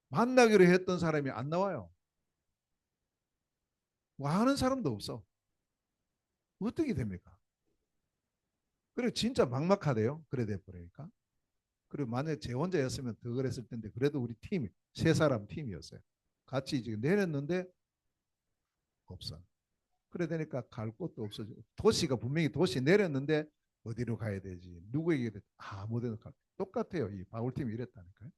만나기로 했던 사람이 안 나와요. 뭐 하는 사람도 없어. 어떻게 됩니까? 그리고 진짜 막막하대요. 그래 돼 버리니까. 그리고 만약에 제 혼자였으면 더 그랬을 텐데 그래도 우리 팀이 세 사람 팀이었어요. 같이 지금 내렸는데 없어. 그래 되니까 갈 곳도 없어지고 도시가 분명히 도시 내렸는데 어디로 가야 되지? 누구에게 아무데나 갈 똑같아요. 이 바울팀이 이랬다니까요.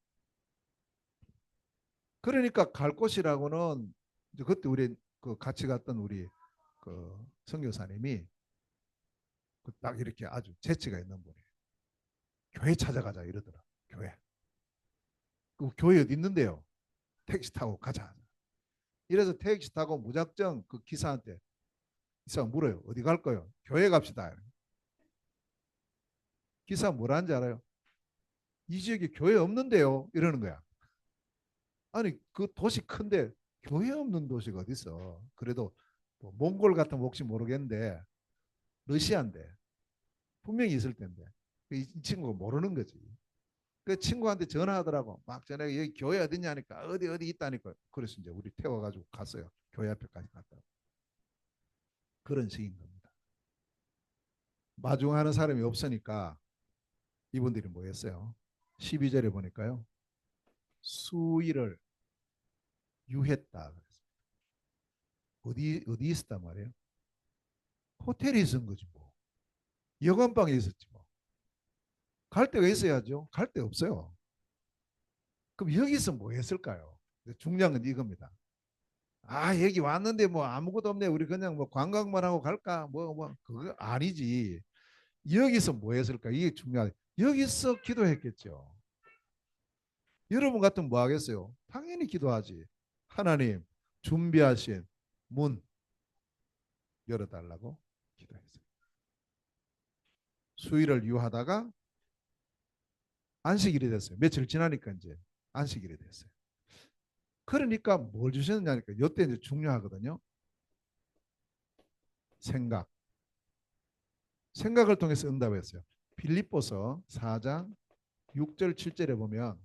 그러니까 갈 곳이라고는 이제 그때 우리 그 같이 갔던 우리 그 선교사님이 그딱 이렇게 아주 재치가 있는 분이에요. 교회 찾아가자 이러더라. 교회. 그 교회 어디 있는데요? 택시 타고 가자. 이래서 택시 타고 무작정 그 기사한테 이 사람 물어요. 어디 갈 거요? 교회 갑시다. 기사 뭐라는지 알아요? 이 지역에 교회 없는데요. 이러는 거야. 아니 그 도시 큰데 교회 없는 도시가 어디 있어? 그래도 뭐 몽골 같은 거 혹시 모르겠는데 러시아인데 분명히 있을 텐데 이 친구가 모르는 거지. 그 친구한테 전화하더라고. 막 전화해 여기 교회 어디냐니까 어디 어디 있다니까. 그래서 이제 우리 태워가지고 갔어요. 교회 앞에까지 갔다. 그런 식인 겁니다. 마중하는 사람이 없으니까 이분들이 뭐 했어요? 12절에 보니까요. 수일을 유했다. 어디 있었단 말이에요? 호텔에 있은 거지 뭐. 여관방에 있었지 뭐. 갈 데가 있어야죠. 갈 데 없어요. 그럼 여기서 뭐 했을까요? 중요한 건 이겁니다. 아 여기 왔는데 뭐 아무것도 없네. 우리 그냥 뭐 관광만 하고 갈까? 뭐 그거 아니지. 여기서 뭐 했을까? 이게 중요하다. 여기서 기도했겠죠. 여러분 같으면 뭐 하겠어요? 당연히 기도하지. 하나님 준비하신 문 열어달라고 기도했어요. 수일을 유하다가 안식일이 됐어요. 며칠 지나니까 이제 안식일이 됐어요. 그러니까 뭘 주셨느냐니까 이때 이제 중요하거든요. 생각. 생각을 통해서 응답했어요. 빌립보서 4장 6절 7절에 보면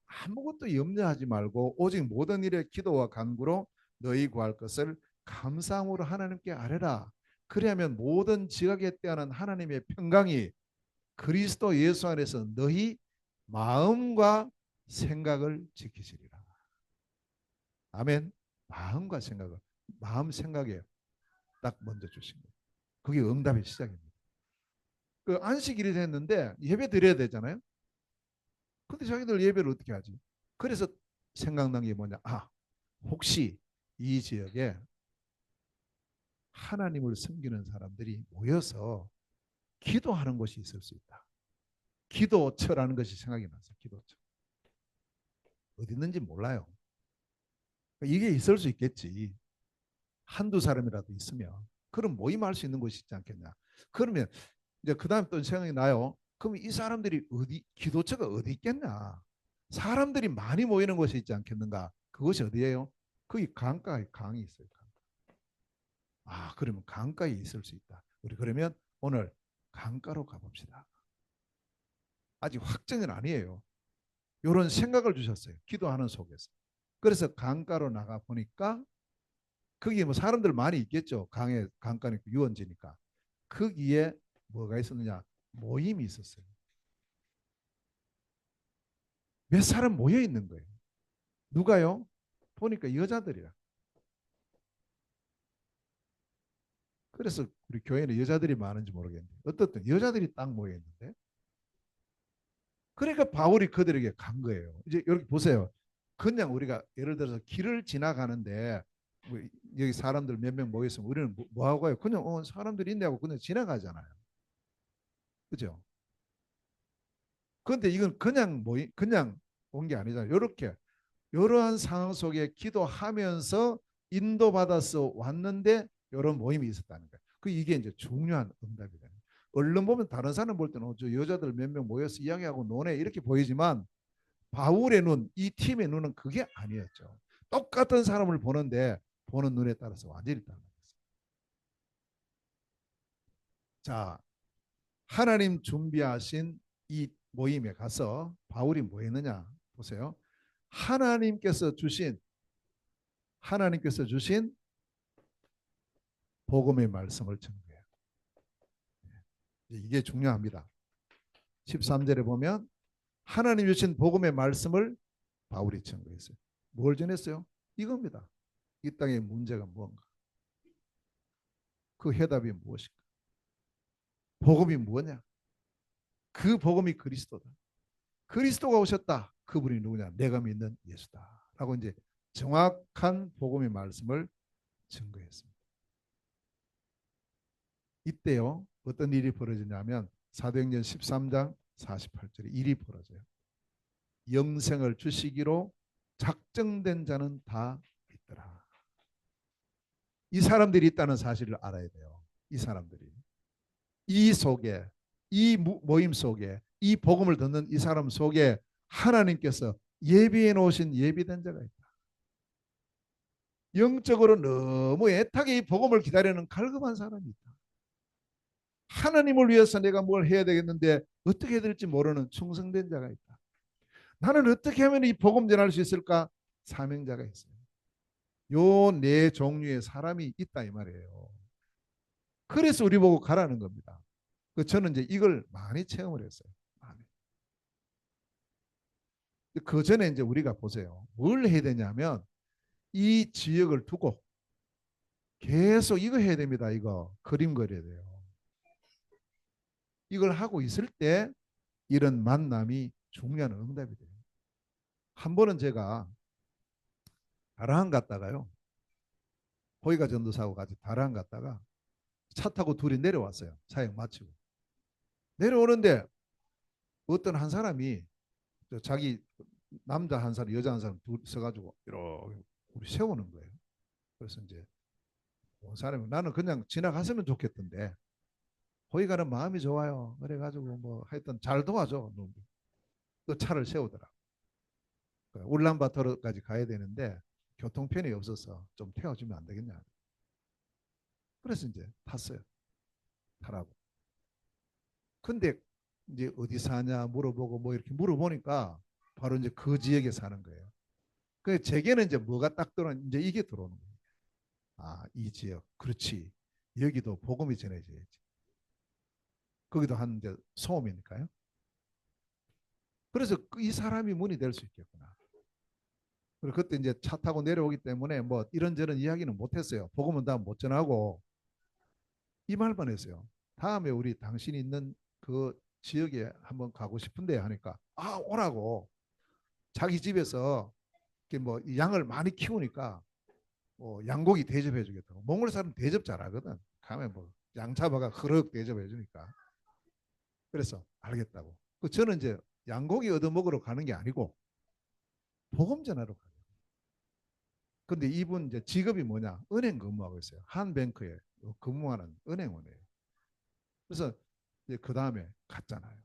아무것도 염려하지 말고 오직 모든 일에 기도와 간구로 너희 구할 것을 감사함으로 하나님께 아뢰라. 그리하면 모든 지각에 대한 하나님의 평강이 그리스도 예수 안에서 너희 마음과 생각을 지키시리라. 아멘. 마음과 생각을 마음 생각에 딱 먼저 주신 거예요. 그게 응답의 시작입니다. 그 안식일이 됐는데 예배 드려야 되잖아요. 근데 자기들 예배를 어떻게 하지? 그래서 생각난 게 뭐냐? 아, 혹시 이 지역에 하나님을 섬기는 사람들이 모여서 기도하는 곳이 있을 수 있다. 기도처라는 것이 생각이 났어요. 기도처. 어디 있는지 몰라요. 이게 있을 수 있겠지. 한두 사람이라도 있으면. 그럼 모임할 수 있는 곳이 있지 않겠냐. 그러면 이제 그 다음 또 생각이 나요. 그럼 이 사람들이 어디 기도처가 어디 있겠냐. 사람들이 많이 모이는 곳이 있지 않겠는가. 그것이 어디예요? 거기 강가에 강이 있어요. 아 그러면 강가에 있을 수 있다. 우리 그러면 오늘 강가로 가봅시다. 아직 확정은 아니에요. 이런 생각을 주셨어요. 기도하는 속에서. 그래서 강가로 나가 보니까 거기에 뭐 사람들 많이 있겠죠. 강가니까 유원지니까. 거기에 뭐가 있었느냐? 모임이 있었어요. 몇 사람 모여 있는 거예요. 누가요? 보니까 여자들이라. 그래서 우리 교회는 여자들이 많은지 모르겠는데 어떻든 여자들이 딱 모여 있는데 그러니까 바울이 그들에게 간 거예요. 이제 이렇게 보세요. 그냥 우리가 예를 들어서 길을 지나가는데 뭐 여기 사람들 몇 명 모였으면 우리는 뭐 하고 가요? 그냥 사람들이 있냐고 그냥 지나가잖아요. 그죠? 그런데 이건 그냥 온 게 아니잖아요. 이렇게 이러한 상황 속에 기도하면서 인도받아서 왔는데 이런 모임이 있었다는 거예요. 이게 이제 중요한 응답이다. 얼른 보면 다른 사람 볼 때는 저 여자들 몇 명 모여서 이야기하고 노네 이렇게 보이지만 바울의 눈, 이 팀의 눈은 그게 아니었죠. 똑같은 사람을 보는데 보는 눈에 따라서 완전히 달라졌어요. 자, 하나님 준비하신 이 모임에 가서 바울이 뭐 했느냐 보세요. 하나님께서 주신 하나님께서 주신 복음의 말씀을 전해요. 이게 중요합니다. 13절에 보면 하나님 주신 복음의 말씀을 바울이 전거했어요. 뭘 전했어요? 이겁니다. 이 땅의 문제가 무엇인가? 그 해답이 무엇인가? 복음이 무엇냐? 그 복음이 그리스도다. 그리스도가 오셨다. 그분이 누구냐? 내가 믿는 예수다. 라고 이제 정확한 복음의 말씀을 증거했습니다. 이때요. 어떤 일이 벌어지냐면 사도행전 13장 48절에 일이 벌어져요. 영생을 주시기로 작정된 자는 다 믿더라. 이 사람들이 있다는 사실을 알아야 돼요. 이 사람들이. 이 속에, 이 모임 속에, 이 복음을 듣는 이 사람 속에 하나님께서 예비해 놓으신 예비된 자가 있다. 영적으로 너무 애타게 이 복음을 기다리는 갈급한 사람이 있다. 하나님을 위해서 내가 뭘 해야 되겠는데 어떻게 해야 될지 모르는 충성된 자가 있다. 나는 어떻게 하면 이 복음 전할 수 있을까? 사명자가 있어요. 요 네 종류의 사람이 있다 이 말이에요. 그래서 우리 보고 가라는 겁니다. 저는 이제 이걸 많이 체험을 했어요. 많이. 그 전에 이제 우리가 보세요. 뭘 해야 되냐면 이 지역을 두고 계속 이거 해야 됩니다. 이거 그림 그려야 돼요. 이걸 하고 있을 때 이런 만남이 중요한 응답이 돼요. 한 번은 제가 다라항 갔다가요. 호이가 전도사하고 같이 다라항 갔다가 차 타고 둘이 내려왔어요. 사역 마치고. 내려오는데 어떤 한 사람이 자기 남자 한 사람, 여자 한 사람 둘 서가지고 이렇게 우리 세우는 거예요. 그래서 이제 온 사람이 나는 그냥 지나갔으면 좋겠던데 호이가는 마음이 좋아요. 그래가지고 뭐 하여튼 잘 도와줘. 또 차를 세우더라. 울란바토르까지 가야 되는데 교통편이 없어서 좀 태워주면 안 되겠냐. 그래서 이제 탔어요. 타라고. 근데 이제 어디 사냐 물어보고 뭐 이렇게 물어보니까 바로 이제 그 지역에 사는 거예요. 그 제게는 이제 뭐가 딱 들어오는 이제 이게 들어오는 거예요. 아, 이 지역. 그렇지. 여기도 복음이 전해져야지. 거기도 한 이제 소음이니까요. 그래서 이 사람이 문이 될 수 있겠구나. 그리고 그때 이제 차 타고 내려오기 때문에 뭐 이런저런 이야기는 못했어요. 복음은 다 못 전하고 이 말만 했어요. 다음에 우리 당신이 있는 그 지역에 한번 가고 싶은데 하니까 아 오라고 자기 집에서 이렇게 뭐 양을 많이 키우니까 뭐 양고기 대접해 주겠다고. 몽골 사람 대접 잘하거든. 가면 뭐 양 잡아가 흐럭 대접해 주니까. 그래서 알겠다고. 저는 이제 양고기 얻어 먹으러 가는 게 아니고 복음 전하러 가요. 근데 이분 이제 직업이 뭐냐? 은행 근무하고 있어요. 한뱅크에 근무하는 은행원이에요. 그래서 이제 그 다음에 갔잖아요.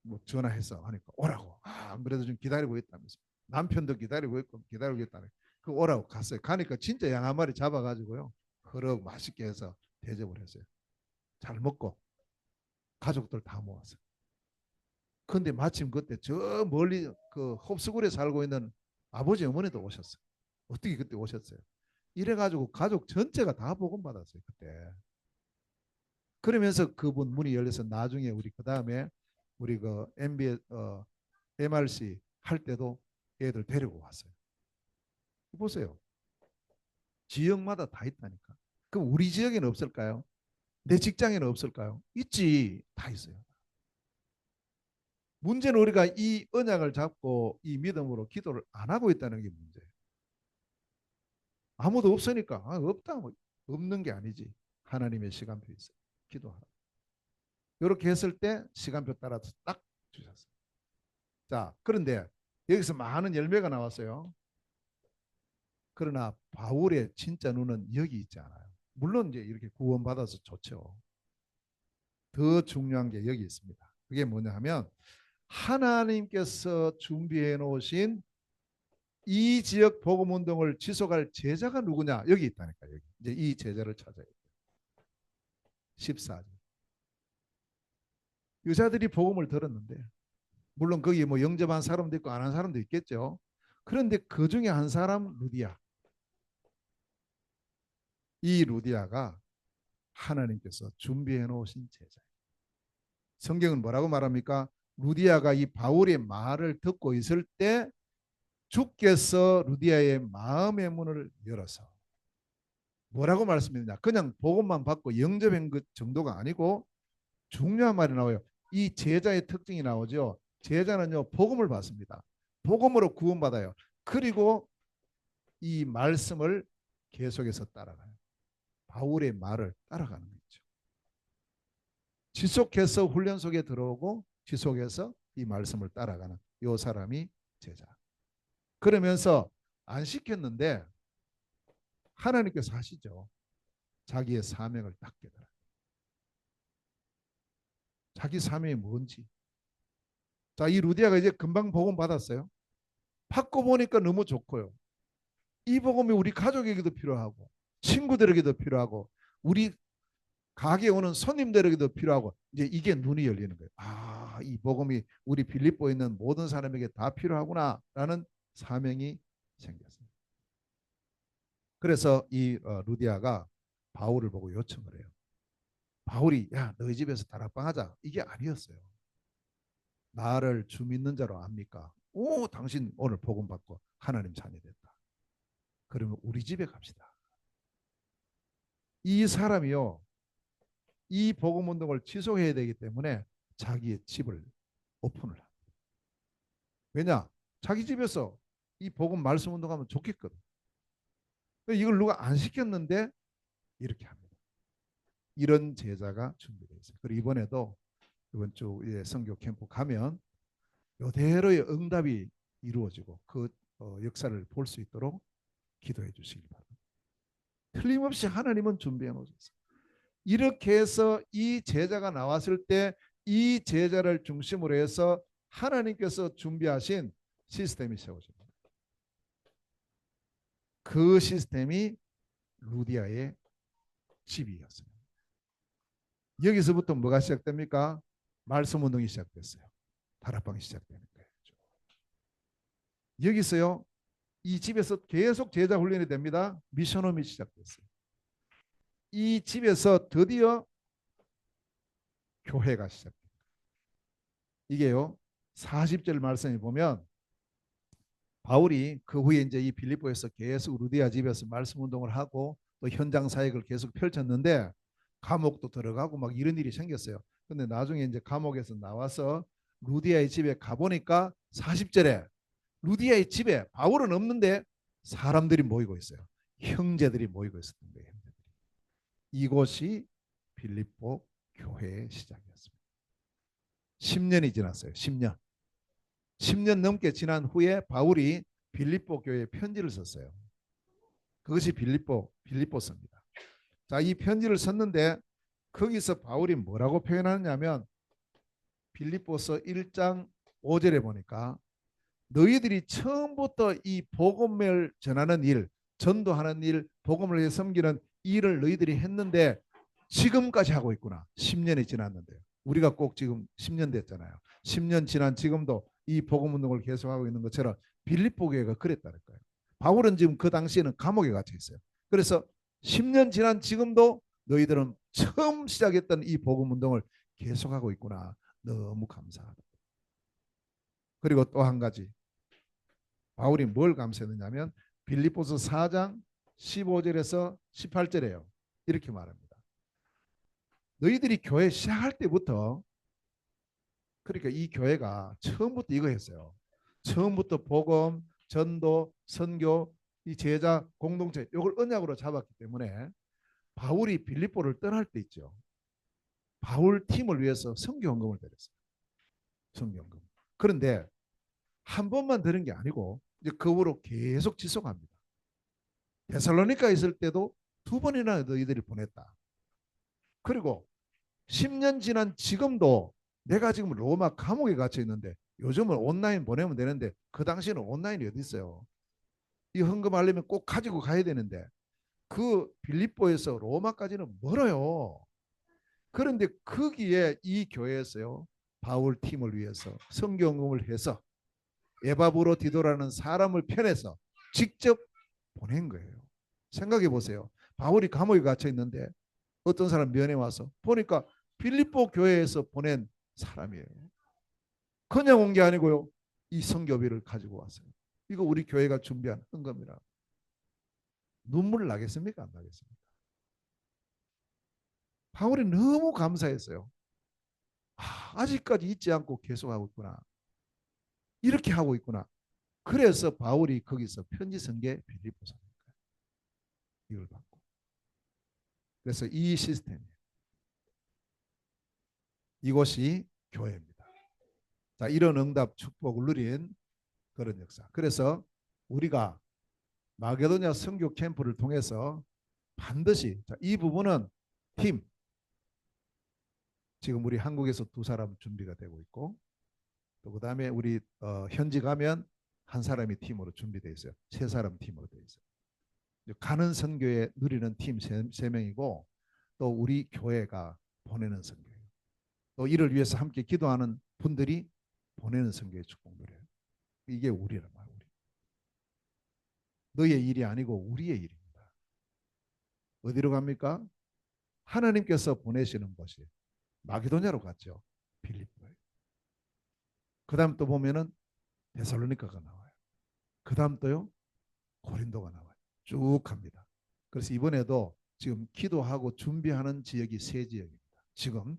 뭐 전화해서 하니까 오라고. 아, 안 그래도 좀 기다리고 있다면서. 남편도 기다리고 있고 기다리고 있다네. 그 오라고 갔어요. 가니까 진짜 양 한 마리 잡아가지고요. 흐럭 맛있게 해서 대접을 했어요. 잘 먹고 가족들 다 모았어요. 근데 마침 그때 저 멀리 그 홉스굴에 살고 있는 아버지 어머니도 오셨어요. 어떻게 그때 오셨어요? 이래가지고 가족 전체가 다 복음 받았어요 그때. 그러면서 그분 문이 열려서 나중에 우리 그 다음에 우리 그 MBS MRC 할 때도 애들 데리고 왔어요. 보세요. 지역마다 다 있다니까. 그럼 우리 지역에는 없을까요? 내 직장에는 없을까요? 있지. 다 있어요. 문제는 우리가 이 언약을 잡고 이 믿음으로 기도를 안 하고 있다는 게 문제예요. 아무도 없으니까 아, 없다 뭐 없는 게 아니지. 하나님의 시간표 있어요. 기도하라. 이렇게 했을 때 시간표 따라서 딱 주셨어요. 자, 그런데 여기서 많은 열매가 나왔어요. 그러나 바울의 진짜 눈은 여기 있지 않아요. 물론 이제 이렇게 구원받아서 좋죠. 더 중요한 게 여기 있습니다. 그게 뭐냐 하면 하나님께서 준비해 놓으신 이 지역 복음 운동을 지속할 제자가 누구냐? 여기 있다니까. 여기. 이제 이 제자를 찾아야 돼요. 14절. 여자들이 복음을 들었는데 물론 거기 뭐 영접한 사람도 있고 안 한 사람도 있겠죠. 그런데 그 중에 한 사람 루디아. 이 루디아가 하나님께서 준비해 놓으신 제자예요. 성경은 뭐라고 말합니까? 루디아가 이 바울의 말을 듣고 있을 때 주께서 루디아의 마음의 문을 열어서 뭐라고 말씀했느냐? 그냥 복음만 받고 영접한 것 정도가 아니고 중요한 말이 나와요. 이 제자의 특징이 나오죠. 제자는요, 복음을 받습니다. 복음으로 구원받아요. 그리고 이 말씀을 계속해서 따라가요. 바울의 말을 따라가는 거죠. 지속해서 훈련 속에 들어오고 지속해서 이 말씀을 따라가는 이 사람이 제자. 그러면서 안 시켰는데 하나님께서 하시죠. 자기의 사명을 딱 깨달아요. 자기 사명이 뭔지. 자, 이 루디아가 이제 금방 복음 받았어요. 받고 보니까 너무 좋고요. 이 복음이 우리 가족에게도 필요하고 친구들에게도 필요하고 우리 가게에 오는 손님들에게도 필요하고 이제 이게 눈이 열리는 거예요. 아, 이 복음이 우리 빌립보에 있는 모든 사람에게 다 필요하구나라는 사명이 생겼어요. 그래서 이 루디아가 바울을 보고 요청을 해요. 바울이 야 너희 집에서 다락방 하자 이게 아니었어요. 나를 주 믿는 자로 압니까? 오 당신 오늘 복음 받고 하나님 자녀 됐다. 그러면 우리 집에 갑시다. 이 사람이요. 이 복음 운동을 지속해야 되기 때문에 자기의 집을 오픈을 합니다. 왜냐? 자기 집에서 이 복음 말씀 운동하면 좋겠거든. 이걸 누가 안 시켰는데 이렇게 합니다. 이런 제자가 준비되어 있어요. 그리고 이번에도 이번 주 선교 캠프 가면 이대로의 응답이 이루어지고 그 역사를 볼 수 있도록 기도해 주시기 바랍니다. 틀림없이 하나님은 준비해 놓으셨어요. 이렇게 해서 이 제자가 나왔을 때 이 제자를 중심으로 해서 하나님께서 준비하신 시스템이 세워집니다. 그 시스템이 루디아의 집이었어요. 여기서부터 뭐가 시작됩니까? 말씀 운동이 시작됐어요. 다락방이 시작되는 거예요. 여기서요. 이 집에서 계속 제자 훈련이 됩니다. 미션홈이 시작됐어요. 이 집에서 드디어 교회가 시작됩니다. 이게요. 40절 말씀에 보면 바울이 그 후에 이제 이 빌립보에서 계속 루디아 집에서 말씀 운동을 하고 또 현장 사역을 계속 펼쳤는데 감옥도 들어가고 막 이런 일이 생겼어요. 근데 나중에 이제 감옥에서 나와서 루디아의 집에 가보니까 40절에 루디아의 집에 바울은 없는데 사람들이 모이고 있어요. 형제들이 모이고 있었던 거예요. 이곳이 빌립보 교회의 시작이었습니다. 10년이 지났어요. 10년. 10년 넘게 지난 후에 바울이 빌립보 교회에 편지를 썼어요. 그것이 빌립보서입니다. 자, 이 편지를 썼는데 거기서 바울이 뭐라고 표현하느냐면 빌립보서 1장 5절에 보니까 너희들이 처음부터 이 복음을 전하는 일, 전도하는 일, 복음을 위해 섬기는 일을 너희들이 했는데 지금까지 하고 있구나. 10년이 지났는데요. 우리가 꼭 지금 10년 됐잖아요. 10년 지난 지금도 이 복음 운동을 계속하고 있는 것처럼 빌립보 교회가 그랬다는 거예요. 바울은 지금 그 당시에는 감옥에 갇혀 있어요. 그래서 10년 지난 지금도 너희들은 처음 시작했던 이 복음 운동을 계속하고 있구나. 너무 감사하다. 그리고 또 한 가지 바울이 뭘 감사했느냐면 빌립보서 4장 15절에서 18절에요. 이렇게 말합니다. 너희들이 교회 시작할 때부터 그러니까 이 교회가 처음부터 이거 했어요. 처음부터 복음, 전도, 선교, 이 제자 공동체 이걸 언약으로 잡았기 때문에 바울이 빌립보를 떠날 때 있죠. 바울 팀을 위해서 선교 헌금을 드렸어요. 선교 헌금. 그런데 한 번만 드는 게 아니고 이제 그 후로 계속 지속합니다. 데살로니가 있을 때도 2번이나 너희들이 보냈다. 그리고 10년 지난 지금도 내가 지금 로마 감옥에 갇혀 있는데 요즘은 온라인 보내면 되는데 그 당시에는 온라인이 어디 있어요. 이 헌금하려면 꼭 가지고 가야 되는데 그 빌립보에서 로마까지는 멀어요. 그런데 거기에 이 교회에서요. 바울 팀을 위해서 성경음을 해서 에바브로 디도라는 사람을 편해서 직접 보낸 거예요. 생각해 보세요. 바울이 감옥에 갇혀 있는데 어떤 사람 면회 와서 보니까 빌립보 교회에서 보낸 사람이에요. 그냥 온 게 아니고요. 이 성교비를 가지고 왔어요. 이거 우리 교회가 준비한 헌금이라. 눈물 나겠습니까? 안 나겠습니까? 바울이 너무 감사했어요. 아직까지 잊지 않고 계속하고 있구나. 이렇게 하고 있구나. 그래서 바울이 거기서 편지 쓴 게 빌립보서입니다. 이걸 받고. 그래서 이 시스템, 이것이 교회입니다. 자, 이런 응답 축복을 누린 그런 역사. 그래서 우리가 마게도냐 선교 캠프를 통해서 반드시 이 부분은 팀 지금 우리 한국에서 두 사람 준비가 되고 있고 또 그다음에 우리 현지 가면 한 사람이 팀으로 준비되어 있어요. 세 사람 팀으로 되어 있어요. 가는 선교에 누리는 팀 세 명이고 또 우리 교회가 보내는 선교예요. 또 이를 위해서 함께 기도하는 분들이 보내는 선교의 축복 누려요. 이게 우리란 말이에요. 너의 일이 아니고 우리의 일입니다. 어디로 갑니까? 하나님께서 보내시는 곳이 마게도냐로 갔죠. 빌립보에. 그 다음 또 보면은 데살로니가가 나와요. 그 다음 또요 고린도가 나와요. 쭉 갑니다. 그래서 이번에도 지금 기도하고 준비하는 지역이 세 지역입니다. 지금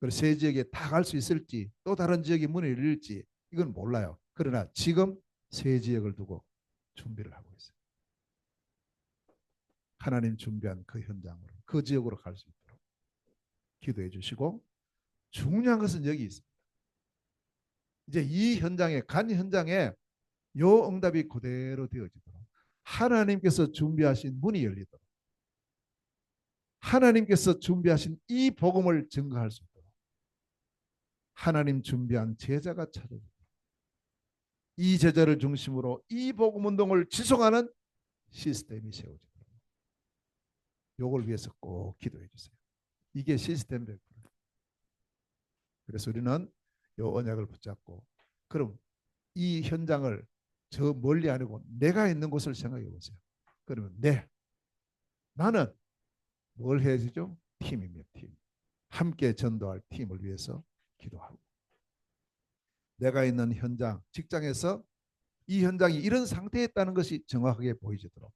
그래서 세 지역에 다 갈 수 있을지 또 다른 지역이 문을 열릴지 이건 몰라요. 그러나 지금 세 지역을 두고 준비를 하고 있어요. 하나님 준비한 그 현장으로 그 지역으로 갈 수 있도록 기도해 주시고 중요한 것은 여기 있습니다. 이제 이 현장에 간 현장에 요 응답이 그대로 되어지도록 하나님께서 준비하신 문이 열리도록 하나님께서 준비하신 이 복음을 증거할 수 있도록 하나님 준비한 제자가 찾아지도록 이 제자를 중심으로 이 복음 운동을 지속하는 시스템이 세워지도록 요걸 위해서 꼭 기도해 주세요. 이게 시스템 100%. 그래서 우리는 요 언약을 붙잡고 그럼 이 현장을 저 멀리 아니고 내가 있는 곳을 생각해 보세요. 그러면 나는 뭘 해야죠? 팀이며 팀. 함께 전도할 팀을 위해서 기도하고 내가 있는 현장, 직장에서 이 현장이 이런 상태에 있다는 것이 정확하게 보이지도록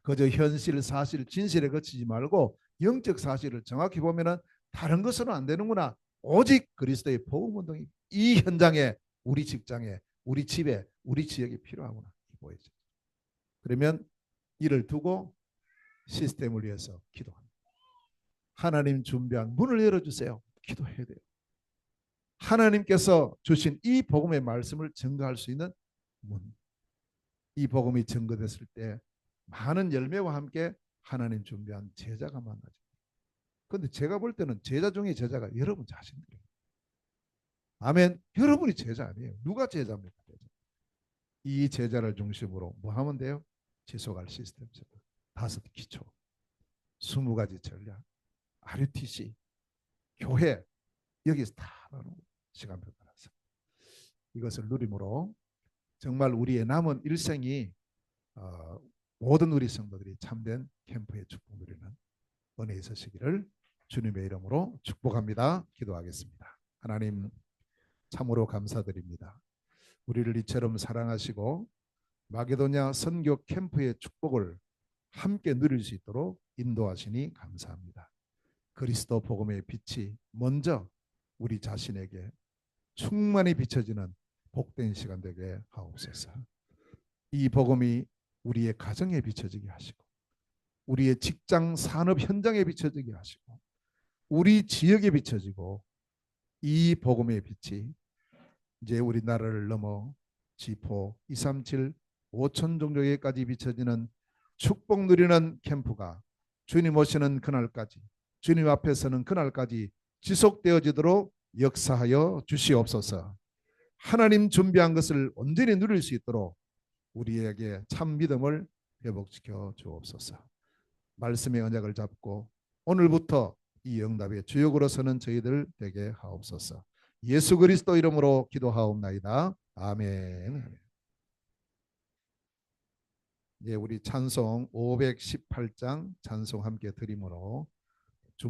그저 현실, 사실, 진실에 거치지 말고 영적 사실을 정확히 보면은 다른 것으로는 안 되는구나. 오직 그리스도의 복음 운동이 이 현장에 우리 직장에 우리 집에 우리 지역에 필요하구나. 보이죠. 그러면 이를 두고 시스템을 위해서 기도합니다. 하나님 준비한 문을 열어주세요. 기도해야 돼요. 하나님께서 주신 이 복음의 말씀을 증거할 수 있는 문. 이 복음이 증거됐을 때 많은 열매와 함께 하나님 준비한 제자가 만나죠. 그런데 제가 볼 때는 제자 중에 제자가 여러분 자신들이에요. 아멘. 여러분이 제자 아니에요. 누가 제자입니까? 이 제자를 중심으로 뭐 하면 돼요? 지속할 시스템 5기초 20가지 전략 RUTC 교회 여기서 다 나누고 시간표 따라서 이것을 누림으로 정말 우리의 남은 일생이 모든 우리 성도들이 참된 캠프의 축복 누리는 은혜 있으시기를 주님의 이름으로 축복합니다. 기도하겠습니다. 하나님 참으로 감사드립니다. 우리를 이처럼 사랑하시고 마게도냐 선교 캠프의 축복을 함께 누릴 수 있도록 인도하시니 감사합니다. 그리스도 복음의 빛이 먼저 우리 자신에게 충만히 비춰지는 복된 시간 되게 하옵소서. 이 복음이 우리의 가정에 비춰지게 하시고 우리의 직장 산업 현장에 비춰지게 하시고 우리 지역에 비춰지고 이 복음의 빛이 이제 우리나라를 넘어 지포 237 5천 종족에까지 비춰지는 축복 누리는 캠프가 주님 오시는 그날까지 주님 앞에 서는 그날까지 지속되어지도록 역사하여 주시옵소서. 하나님 준비한 것을 온전히 누릴 수 있도록 우리에게 참 믿음을 회복시켜 주옵소서. 말씀의 언약을 잡고 오늘부터 이 응답의 주역으로 서는 저희들 되게 하옵소서. 예수 그리스도 이름으로 기도하옵나이다. 아멘. 예, 우리 찬송 518장 찬송 함께 드림으로